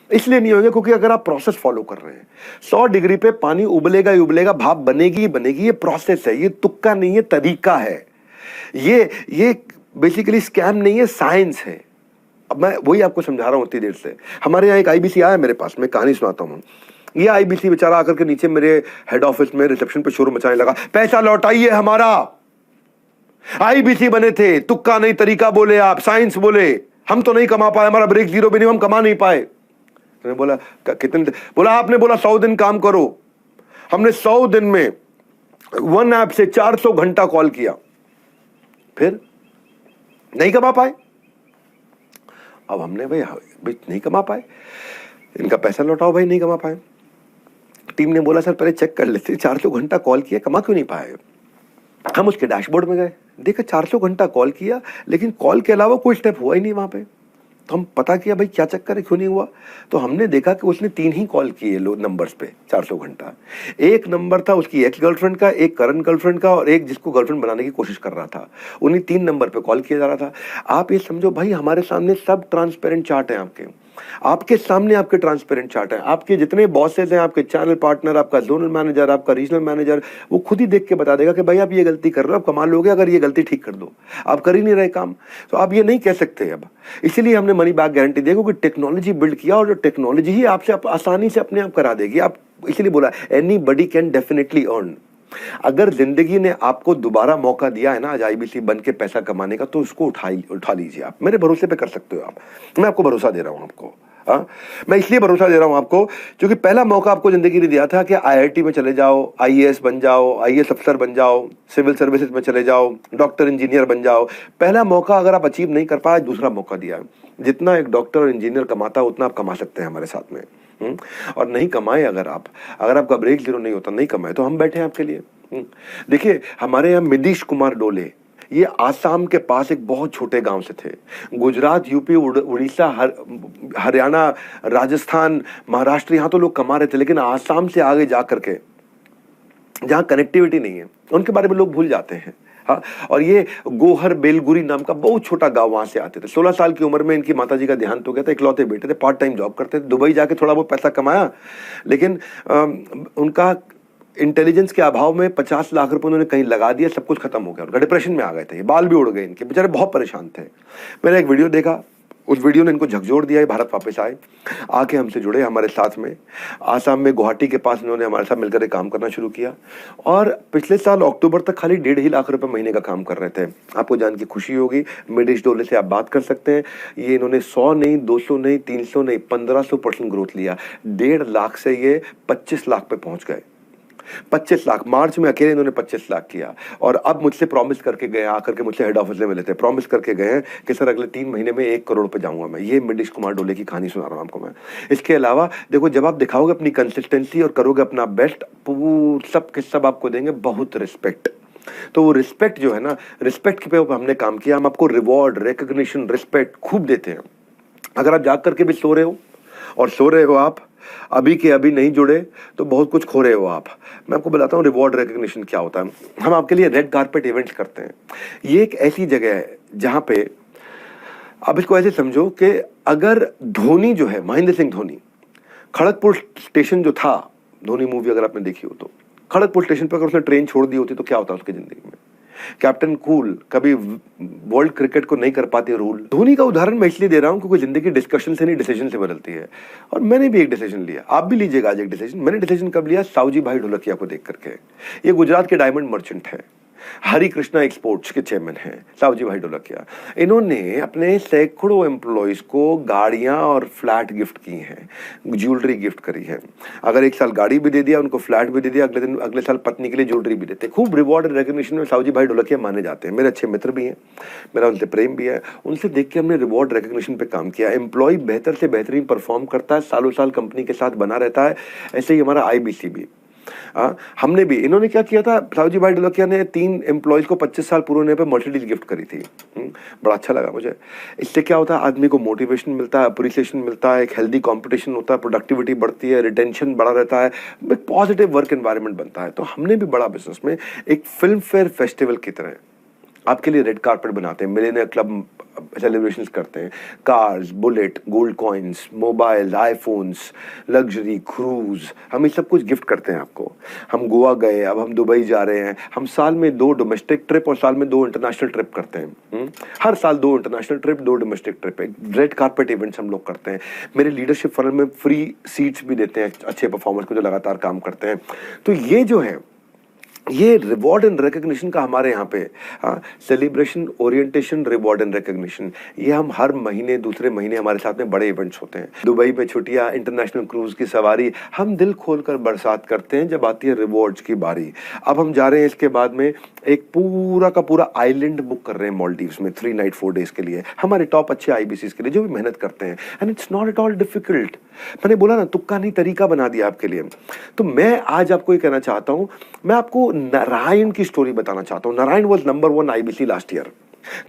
इसलिए नहीं होंगे क्योंकि अगर आप प्रोसेस फॉलो कर रहे हैं। 100 डिग्री पे पानी उबलेगा ही उबलेगा, भाप बनेगी ही बनेगी। ये प्रोसेस है, ये तुक्का नहीं है, तरीका है। ये बेसिकली स्कैम नहीं है, साइंस है। अब मैं वही आपको समझा रहा हूं इतनी देर से। हमारे यहाँ एक आईबीसी आया मेरे पास, मैं कहानी सुनाता हूँ। ये आईबीसी बेचारा आकर के नीचे मेरे हेड ऑफिस में रिसेप्शन पे शोर मचाने लगा, पैसा लौटाइए हमारा। आईबीसी बने थे, तुक्का नहीं, तरीका बोले आप, साइंस बोले, हम तो नहीं कमा पाए, हमारा ब्रेक जीरो भी नहीं, हम कमा नहीं पाए। तो बोला कितने? बोला आपने बोला 100 दिन काम करो। हमने 100 दिन में वन ऐप से 400 घंटा कॉल किया, फिर नहीं कमा पाए। अब हमने भाई नहीं कमा पाए, इनका पैसा लौटाओ भाई, नहीं कमा पाए। टीम ने बोला सर पहले चेक कर लेते, 400 घंटा कॉल किया, कमा क्यों नहीं पाए। हम उसके डैशबोर्ड में गए, देखा 400 घंटा कॉल किया लेकिन कॉल के अलावा कोई स्टेप हुआ ही नहीं वहां पे। तो हम पता किया भाई क्या चक्कर है, क्यों नहीं हुआ। तो हमने देखा कि उसने 3 ही कॉल किए लो नंबर्स पे 400 घंटा। एक नंबर था उसकी एक्स गर्लफ्रेंड का, एक करंट गर्लफ्रेंड का, और एक जिसको गर्लफ्रेंड बनाने की कोशिश कर रहा था। उन्हीं 3 नंबर पे कॉल किया जा रहा था। आप ये समझो भाई, हमारे सामने सब ट्रांसपेरेंट चार्ट है, आपके सामने आपके ट्रांसपेरेंट चार्ट है। आपके जितने बॉसेस हैं, आपके चैनल पार्टनर, आपका जोनल मैनेजर, आपका रीजनल मैनेजर, वो खुद ही देख के बता देगा कि भाई आप ये गलती कर रहे हो, आप कमा लोगे अगर ये गलती ठीक कर दो। आप कर ही नहीं रहे काम, तो आप ये नहीं कह सकते अब। इसीलिए हमने मनी बैक गारंटी दी, क्योंकि टेक्नोलॉजी बिल्ड किया और जो टेक्नोलॉजी ही आपसे आसानी से अपने आप करा देगी। आप इसीलिए बोला एनीबॉडी कैन डेफिनेटली अर्न। अगर जिंदगी ने आपको दोबारा मौका दिया है ना आज आईबीसी बन के पैसा कमाने का, तो उसको उठा लीजिए। आप मेरे भरोसे पे कर सकते हो। आप, मैं आपको भरोसा दे रहा हूं आपको। हाँ, मैं इसलिए भरोसा दे रहा हूं आपको क्योंकि पहला मौका आपको जिंदगी ने दिया था कि आईआईटी में चले जाओ, आईएएस बन जाओ, आईएएस अफसर बन जाओ, सिविल सर्विसेज में चले जाओ, डॉक्टर इंजीनियर बन जाओ। पहला मौका अगर आप अचीव नहीं कर पाए, दूसरा मौका दिया। जितना एक डॉक्टर और इंजीनियर कमाता है उतना आप कमा सकते हैं हमारे साथ में। और नहीं कमाए अगर आपका ब्रेक जीरो नहीं होता, नहीं कमाए, तो हम बैठे हैं आपके लिए। देखिए हमारे यहाँ मिदीश कुमार डोले, ये आसाम के पास एक बहुत छोटे गांव से थे। गुजरात, यूपी, उड़ीसा, हरियाणा, राजस्थान, महाराष्ट्र, यहाँ तो लोग कमा रहे थे, लेकिन आसाम से आगे जा करके जहाँ कनेक्टिविटी नहीं है उनके बारे में लोग भूल जाते हैं। हाँ, और ये गोहर बेलगुरी नाम का बहुत छोटा गांव, वहां से आते थे। 16 साल की उम्र में इनकी माताजी का देहांत हो गया था। इकलौते बेटे थे, पार्ट टाइम जॉब करते थे, दुबई जाके थोड़ा बहुत पैसा कमाया, लेकिन उनका इंटेलिजेंस के अभाव में 50 लाख रुपए उन्होंने कहीं लगा दिया, सब कुछ खत्म हो गया। उनका डिप्रेशन में आ गए थे, बाल भी उड़ गए इनके, बेचारे बहुत परेशान थे। मैंने एक वीडियो देखा, उस वीडियो ने इनको झकझोर दिया। भारत वापस आए, आके हमसे जुड़े हमारे साथ में। आसाम में गुवाहाटी के पास इन्होंने हमारे साथ मिलकर काम करना शुरू किया और पिछले साल अक्टूबर तक खाली 1.5 लाख रुपए महीने का काम कर रहे थे। आपको जान के खुशी होगी, मिडिश डोले से आप बात कर सकते हैं। ये इन्होंने 100 नहीं, 200 नहीं, 300 नहीं, 1500% ग्रोथ लिया। 1.5 लाख से ये 25 लाख पे पहुंच गए। 25 लाख मार्च में अकेले इन्होंने 25 लाख किया। और अब मुझसे प्रॉमिस करके गए, आकर के मुझसे हेड ऑफिस में मिले थे, प्रॉमिस करके गए हैं कि सर अगले 3 महीने में 1 करोड़ पे जाऊंगा मैं। ये मिडिश कुमार डोले की कहानी सुना रहा हूं आपको मैं। इसके अलावा देखो, जब आप दिखाओगे अपनी कंसिस्टेंसी और करोगे अपना बेस्ट, सब के सब आपको देंगे बहुत रिस्पेक्ट। तो वो रिस्पेक्ट जो है ना, रिस्पेक्ट पे हमने काम किया। हम आपको रिवॉर्ड, रिकॉग्निशन, रिस्पेक्ट खूब देते हैं। अगर आप जाग करके भी सो रहे हो और सो रहे हो आप, अभी के अभी नहीं जुड़े तो बहुत कुछ खो रहे हो आप। मैं आपको बताता हूँ रिवॉर्ड रिकॉग्निशन क्या होता है। हम आपके लिए रेड कारपेट इवेंट्स करते हैं। ये एक ऐसी जगह है जहां पे आप इसको ऐसे समझो कि अगर धोनी जो है, महेंद्र सिंह धोनी, खड़गपुर स्टेशन जो था, धोनी मूवी अगर आपने देखी हो तो, खड़गपुर स्टेशन पर अगर उसने ट्रेन छोड़ दी होती तो क्या होता उसकी जिंदगी में। कैप्टन कूल कभी वर्ल्ड क्रिकेट को नहीं कर पाते रूल। धोनी का उदाहरण मैं इसलिए दे रहा हूं क्योंकि जिंदगी डिस्कशन से नहीं डिसीजन से बदलती है। और मैंने भी एक डिसीजन लिया, आप भी लीजिएगा आज एक डिसीजन। मैंने डिसीजन कब लिया? सावजी भाई ढोलकिया को देख करके। ये गुजरात के डायमंड मर्चेंट है, हरी कृष्णा एक्सपोर्ट्स के चेयरमैन हैं सावजी भाई ढोलकिया। इन्होंने अपने सैकड़ों एम्प्लॉयज को गाड़ियां और फ्लैट गिफ्ट की हैं, ज्वेलरी गिफ्ट करी है। अगर एक साल गाड़ी भी दे दिया, उनको फ्लैट भी दे दिया, अगले साल पत्नी के लिए ज्वेलरी भी देते। खूब रिवॉर्ड एंड रिकॉग्निशन में सावजी भाई ढोलकिया माने जाते हैं। मेरे अच्छे मित्र भी हैं, मेरा उनसे प्रेम भी है। उनसे देख के हमने रिवॉर्ड रिकॉग्निशन पे काम किया। एम्प्लॉय बेहतर से बेहतरीन परफॉर्म करता है, सालों साल कंपनी के साथ बना रहता है। ऐसे ही हमारा IBC भी, हमने भी, इन्होंने क्या किया था, सावजी भाई ढोलकिया ने 3 एम्प्लॉयज को 25 साल पूरे होने पे मर्सिडीज गिफ्ट करी थी। बड़ा अच्छा लगा मुझे। इससे क्या होता है, आदमी को मोटिवेशन मिलता है, अप्रिसिएशन मिलता है, एक हेल्दी कंपटीशन होता है, प्रोडक्टिविटी बढ़ती है, रिटेंशन बढ़ा रहता है, एक पॉजिटिव वर्क एनवायरनमेंट बनता है। तो हमने भी बड़ा बिजनेस में एक फिल्म फेयर फेस्टिवल की तरह आपके लिए रेड कारपेट बनाते हैं, मिलेनियर क्लब सेलिब्रेशंस करते हैं, cars, bullet, gold coins, mobile, iPhones, luxury, cruise, हम ये सब कुछ गिफ्ट करते हैं आपको। हम गोवा गए, अब हम दुबई जा रहे हैं। हम साल में 2 डोमेस्टिक ट्रिप और साल में 2 इंटरनेशनल ट्रिप करते हैं। हर साल 2 international trip, 2 domestic trip. Red carpet events हम लोग करते हैं। मेरे लीडरशिप फंड में फ्री सीट्स भी देते हैं अच्छे परफॉर्मर्स को जो लगातार काम करते हैं। तो ये जो है, ये रिवॉर्ड एंड रिकॉग्निशन का हमारे यहाँ पे celebration, orientation, reward and recognition, ये हम हर महीने, दूसरे महीने हमारे साथ में बड़े इवेंट्स होते हैं। दुबई में छुट्टियां, इंटरनेशनल क्रूज की सवारी, हम दिल खोलकर बरसात करते हैं जब आती है रिवॉर्ड्स की बारी। अब हम जा रहे हैं इसके बाद में एक पूरा का पूरा आइलैंड बुक कर रहे हैं मालदीव्स में 3 नाइट 4 डेज के लिए, हमारे टॉप अच्छे IBCs के लिए जो भी मेहनत करते हैं। And it's not at all difficult. मैंने बोला ना, तुक्का नहीं, तरीका बना दिया आपके लिए। तो मैं आज आपको ये कहना चाहता हूं, मैं आपको नारायण की स्टोरी बताना चाहता हूं। Narayan was number 1 IBC last year,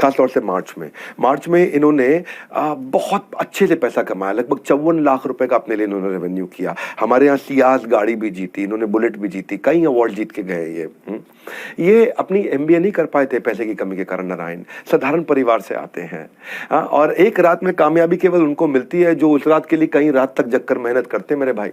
खासतौर से मार्च में इन्होंने बहुत अच्छे से पैसा कमाया। लगभग 54 लाख रुपए का अपने लिए इन्होंने रेवेन्यू किया। हमारे यहाँ सियाज गाड़ी भी जीती, इन्होंने बुलेट भी जीती, कई अवार्ड जीत के गए। ये अपनी MBA नहीं कर पाए थे पैसे की कमी के कारण। नारायण साधारण परिवार से आते हैं और एक रात में कामयाबी केवल उनको मिलती है जो उस रात के लिए कई रात तक जगकर मेहनत करते हैं। मेरे भाई,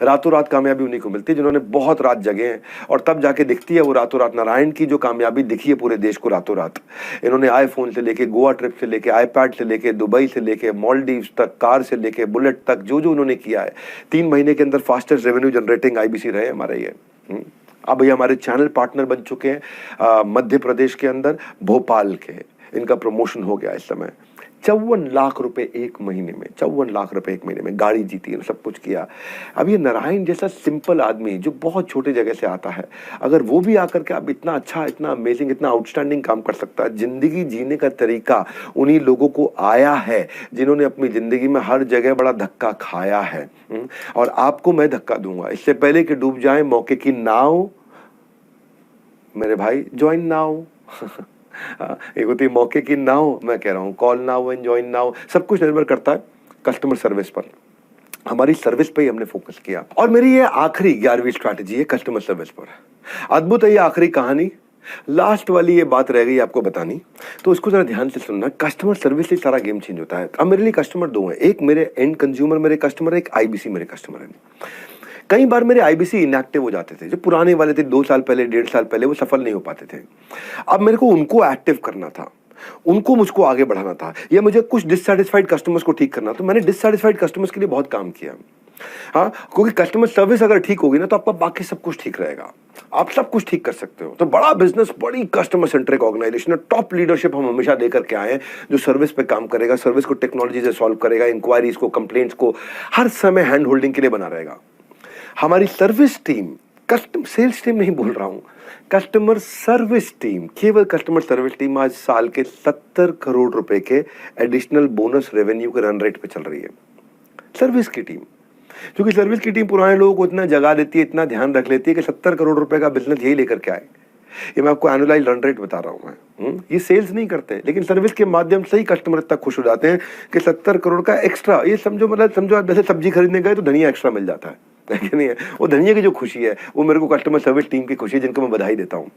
रातों रात कामयाबी उन्हीं को मिलती है जिन्होंने बहुत रात जगे हैं, और तब जाके दिखती है वो रातों रात। नारायण की जो कामयाबी दिखी है पूरे देश को रातों रात, इन्होंने आईफोन से लेके, गोवा ट्रिप से लेके, आईपैड से लेके, दुबई से लेके, मालदीव्स तक, कार से लेके, बुलेट तक, जो जो उन्होंने किया है, 3 महीने के अंदर फास्टेस्ट रेवेन्यू जनरेटिंग IBC रहे हमारे ये। अब ये हमारे चैनल पार्टनर बन चुके हैं मध्य प्रदेश के अंदर, भोपाल के। इनका प्रमोशन हो गया इस समय। 54 लाख रुपए एक महीने में, 54 लाख रुपए एक महीने में, गाड़ी जीती है, सब कुछ किया। अब ये नारायण जैसा सिंपल आदमी जो बहुत छोटे जगह से आता है, अगर वो भी आकर के अब इतना अच्छा, इतना अमेजिंग, इतना आउटस्टैंडिंग काम कर सकता है। जिंदगी जीने का तरीका उन्हीं लोगों को आया है जिन्होंने अपनी जिंदगी में हर जगह बड़ा धक्का खाया है। और आपको मैं धक्का दूंगा, इससे पहले कि डूब जाए मौके की नाव, मेरे भाई ज्वाइन नाउ। एक होती है मौके की नाव, मैं कह रहा हूं call now and join now. सब कुछ निर्भर करता है कस्टमर सर्विस पर। हमारी सर्विस पे ही हमने फोकस किया। और मेरी ये आखिरी 11वीं स्ट्रैटेजी है कस्टमर सर्विस पर। अद्भुत है ये आखिरी कहानी, लास्ट वाली ये बात रह गई आपको बतानी, तो इसको जरा ध्यान से सुनना। कस्टमर सर्विस से सारा गेम चेंज होता है। अब मेरे लिए कस्टमर 2 हैं, एक मेरे एंड कंज्यूमर मेरे कस्टमर है, एक IBC मेरे कस्टमर है। कई बार मेरे IBC इनएक्टिव हो जाते थे, जो पुराने वाले थे 2 साल पहले, 1.5 साल पहले, वो सफल नहीं हो पाते थे। अब मेरे को उनको एक्टिव करना था, उनको मुझको आगे बढ़ाना था, या मुझे कुछ डिससैटिस्फाइड कस्टमर्स को ठीक करना। तो मैंने डिससैटिस्फाइड कस्टमर्स के लिए बहुत काम किया। हाँ, क्योंकि कस्टमर सर्विस अगर ठीक होगी ना तो आपका बाकी सब कुछ ठीक रहेगा, आप सब कुछ ठीक कर सकते हो। तो बड़ा बिजनेस, बड़ी कस्टमर सेंट्रिक ऑर्गेनाइजेशन है, टॉप लीडरशिप हम हमेशा देकर के आए हैं जो सर्विस पे काम करेगा, सर्विस को टेक्नोलॉजी से सॉल्व करेगा, इंक्वायरीज को, कंप्लेंट्स को हर समय हैंड होल्डिंग के लिए बना रहेगा। हमारी service team customer sales team नहीं बोल रहा हूं, कस्टमर सर्विस टीम, केवल कस्टमर सर्विस टीम आज साल के 70 करोड़ रुपए के एडिशनल बोनस रेवेन्यू के रन रेट पे चल रही है। सर्विस की टीम, क्योंकि सर्विस की टीम पुराने लोगों को इतना जगा देती है, इतना ध्यान रख लेती है कि 70 करोड़ रुपए का बिजनेस यही लेकर के आए। ये मैं आपको एनुअलाइज रन रेट बता रहा हूँ मैं। ये सेल्स नहीं करते हैं, लेकिन सर्विस के माध्यम से ही कस्टमर इतना खुश हो जाते हैं कि 70 करोड़ का एक्स्ट्रा, ये समझो मतलब समझो आप जैसे सब्जी खरीदने गए तो धनिया एक्स्ट्रा मिल जाता है नहीं है, वो धनिया की जो खुशी है वो मेरे को कस्टमर सर्विस टीम की खुशी है, जिनको मैं बधाई देता हूँ।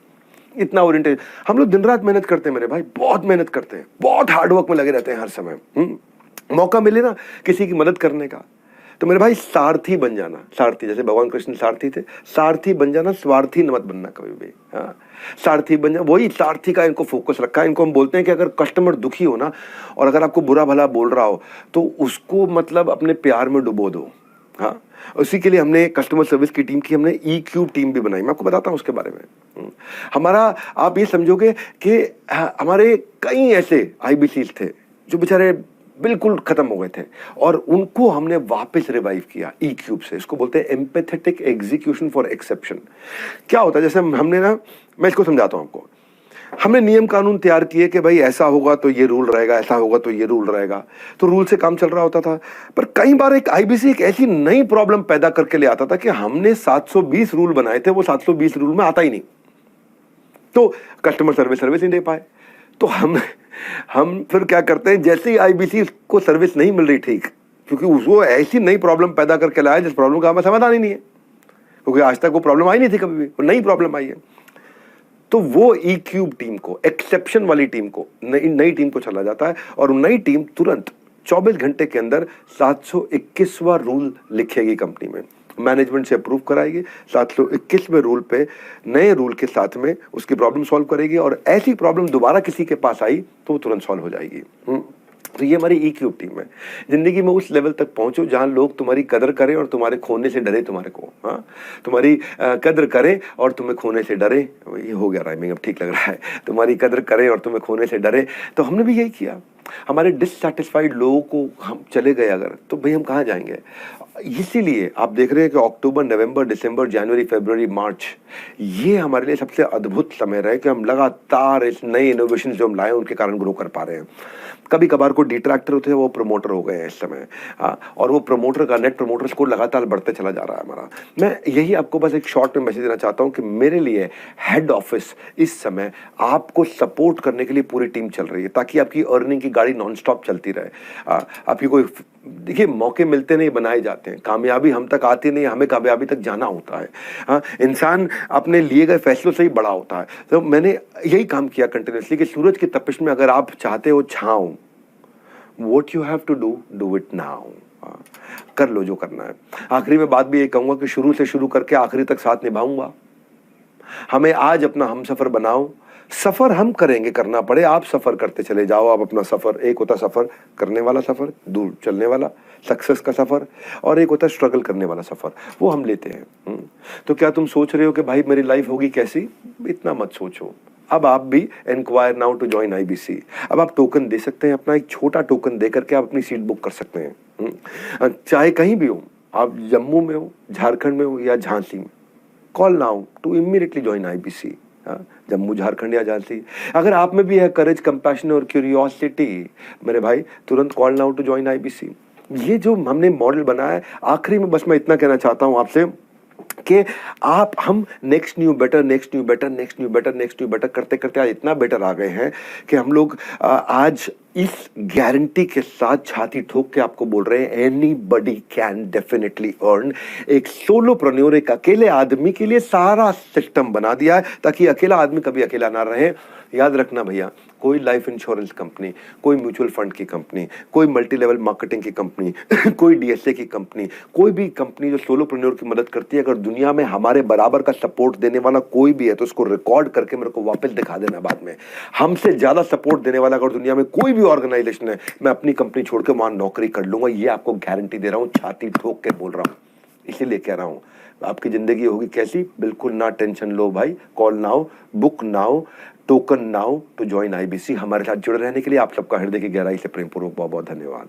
इतना ओरिएंटेड हम लोग दिन रात मेहनत करते हैं मेरे भाई, बहुत मेहनत करते हैं, बहुत हार्डवर्क में लगे रहते हैं हर समय। मौका मिले ना किसी की मदद करने का तो मेरे भाई सारथी बन जाना, सारथी जैसे भगवान कृष्ण सारथी थे, सारथी बन जाना, स्वार्थी मत बनना कभी भी। हाँ, सारथी बन जाना, वही सारथी का इनको फोकस रखा है। इनको हम बोलते हैं कि अगर कस्टमर दुखी हो ना और अगर आपको बुरा भला बोल रहा हो तो उसको मतलब अपने प्यार में डुबो दो। हाँ, उसी के लिए हमने कस्टमर सर्विस की टीम की हमने EQ टीम भी बनाई, मैं आपको बताता हूँ उसके बारे में। हमारा आप ये समझोगे कि हमारे कई ऐसे IBCs थे जो बेचारे बिल्कुल खत्म हो गए थे और उनको हमने वापस रिवाइव किया EQ से। इसको बोलते हैं एम्पैथेटिक एग्जीक्यूशन फॉर एक्सेप्शन। क्या होता है, जैसे हमने ना, मैं इसको समझाता हूँ आपको, हमने नियम कानून तैयार किए कि भाई ऐसा होगा तो ये रूल रहेगा, ऐसा होगा तो ये रूल रहेगा, तो रूल से काम चल रहा होता था। पर कई बार एक IBC एक ऐसी नई प्रॉब्लम पैदा करके ले आता था कि हमने 720 रूल बनाए थे, वो 720 रूल में आता ही नहीं, तो कस्टमर सर्विस नहीं दे पाए। तो हम फिर क्या करते हैं, जैसे ही IBC को सर्विस नहीं मिल रही ठीक, क्योंकि उसको ऐसी नई प्रॉब्लम पैदा करके लाया जिस प्रॉब्लम का हमें समाधान ही नहीं है, क्योंकि आज तक वो प्रॉब्लम आई नहीं थी कभी भी, वो नई प्रॉब्लम आई है। तो वो EQ टीम को, एक्सेप्शन वाली टीम को, नई टीम को चला जाता है और नई टीम तुरंत 24 घंटे के अंदर 721वां रूल लिखेगी कंपनी में, मैनेजमेंट से अप्रूव कराएगी, 721वें रूल पे नए रूल के साथ में उसकी प्रॉब्लम सॉल्व करेगी और ऐसी प्रॉब्लम दोबारा किसी के पास आई तो वो तुरंत सॉल्व हो जाएगी। तो ये हमारी EQ टीम है। जिंदगी में उस लेवल तक पहुंचो जहां लोग तुम्हारी कदर करें और तुम्हारे खोने से डरे तुम्हारे को। हाँ, तुम्हारी कदर करें और तुम्हें खोने से डरे, ये हो गया राइमिंग, अब ठीक लग रहा है, तुम्हारी कदर करें और तुम्हें खोने से डरे। तो हमने भी यही किया। हमारे डिससैटिस्फाइड लोगों को हम चले गए अगर, तो भाई हम कहाँ जाएंगे। इसीलिए आप देख रहे हैं कि अक्टूबर, नवंबर, दिसंबर, जनवरी, फरवरी, मार्च, ये हमारे लिए सबसे अद्भुत समय रहे कि हम लगातार इस नए इनोवेशन जो हम लाए उनके कारण ग्रो कर पा रहे हैं। कभी कभार को डिट्रैक्टर होते हैं वो प्रमोटर हो गए हैं इस समय। हाँ, और वो प्रमोटर का नेट प्रमोटर स्कोर लगातार बढ़ते चला जा रहा है हमारा। मैं यही आपको बस एक शॉर्ट में मैसेज देना चाहता हूँ कि मेरे लिए हेड ऑफिस इस समय आपको सपोर्ट करने के लिए पूरी टीम चल रही है, ताकि आपकी अर्निंग की गाड़ी नॉन स्टॉप चलती रहे। आपकी कोई, देखिए, मौके मिलते नहीं, बनाए जाते हैं। कामयाबी हम तक आती नहीं, हमें कामयाबी तक जाना होता है। हाँ, इंसान अपने लिए गए फैसलों से ही बड़ा होता है। तो मैंने यही काम किया कंटिन्यूसली कि सूरज की तपिश में अगर आप चाहते हो छांव, what you have to do it now। कर लो जो करना है। आखिरी में बात भी ये कहूंगा कि शुरू से शुरू करके आखिरी तक साथ निभाऊंगा। हमें आज अपना हम सफर बनाओ, सफर हम करेंगे, करना पड़े आप सफर करते चले जाओ। आप अपना सफर, एक होता सफर करने वाला सफर, दूर चलने वाला सक्सेस का सफर, और एक होता स्ट्रगल करने वाला सफर, वो हम लेते हैं। तो क्या तुम सोच रहे हो कि भाई मेरी लाइफ होगी कैसी? इतना मत सोचो। अब आप भी enquire now to join IBC। अब आप टोकन दे सकते हैं, अपना एक छोटा टोकन दे करके आप अपनी सीट बुक कर सकते हैं। चाहे कहीं भी हो, आप जम्मू में हो, झारखंड में हो या झांसी में, call now to immediately join IBC। Jammu, Jharkhand या झांसी। अगर आप में भी है करेज, कंपैशन और क्यूरियोसिटी, मेरे भाई तुरंत call now to join IBC। ये जो हमने मॉडल बनाया है, आखिरी में बस मैं इतना कहना चाहता हूं आपसे कि हम नेक्स्ट न्यू बेटर करते करते आज इतना बेटर आ गए हैं कि हम लोग आज इस गारंटी के साथ छाती ठोक के आपको बोल रहे हैं, एनीबॉडी कैन डेफिनेटली अर्न। एक सोलोप्रेन्योर, एक अकेले आदमी के लिए सारा सिस्टम बना दिया है ताकि अकेला आदमी कभी अकेला ना रहे। याद रखना भैया, कोई लाइफ इंश्योरेंस कंपनी, कोई म्यूचुअल फंड की कंपनी, कोई मल्टी लेवल मार्केटिंग की कंपनी, कोई DSA की कंपनी, कोई भी कंपनी जो सोलोप्रेन्योर की मदद करती है, अगर दुनिया में हमारे बराबर का सपोर्ट देने वाला कोई भी है तो उसको रिकॉर्ड करके मेरे को वापस दिखा देना बाद में। हमसे ज्यादा सपोर्ट देने वाला अगर दुनिया में कोई भी ऑर्गेनाइजेशन है, मैं अपनी कंपनी छोड़ के वहां नौकरी कर लूंगा। ये आपको गारंटी दे रहा हूं, छाती ठोक के बोल रहा हूं, इसीलिए कह रहा हूं। आपकी जिंदगी होगी कैसी, बिल्कुल ना टेंशन लो भाई। Call now, book now, token now to join IBC। हमारे साथ जुड़े रहने के लिए आप सबका हृदय की गहराई से प्रेमपूर्वक बहुत बहुत धन्यवाद।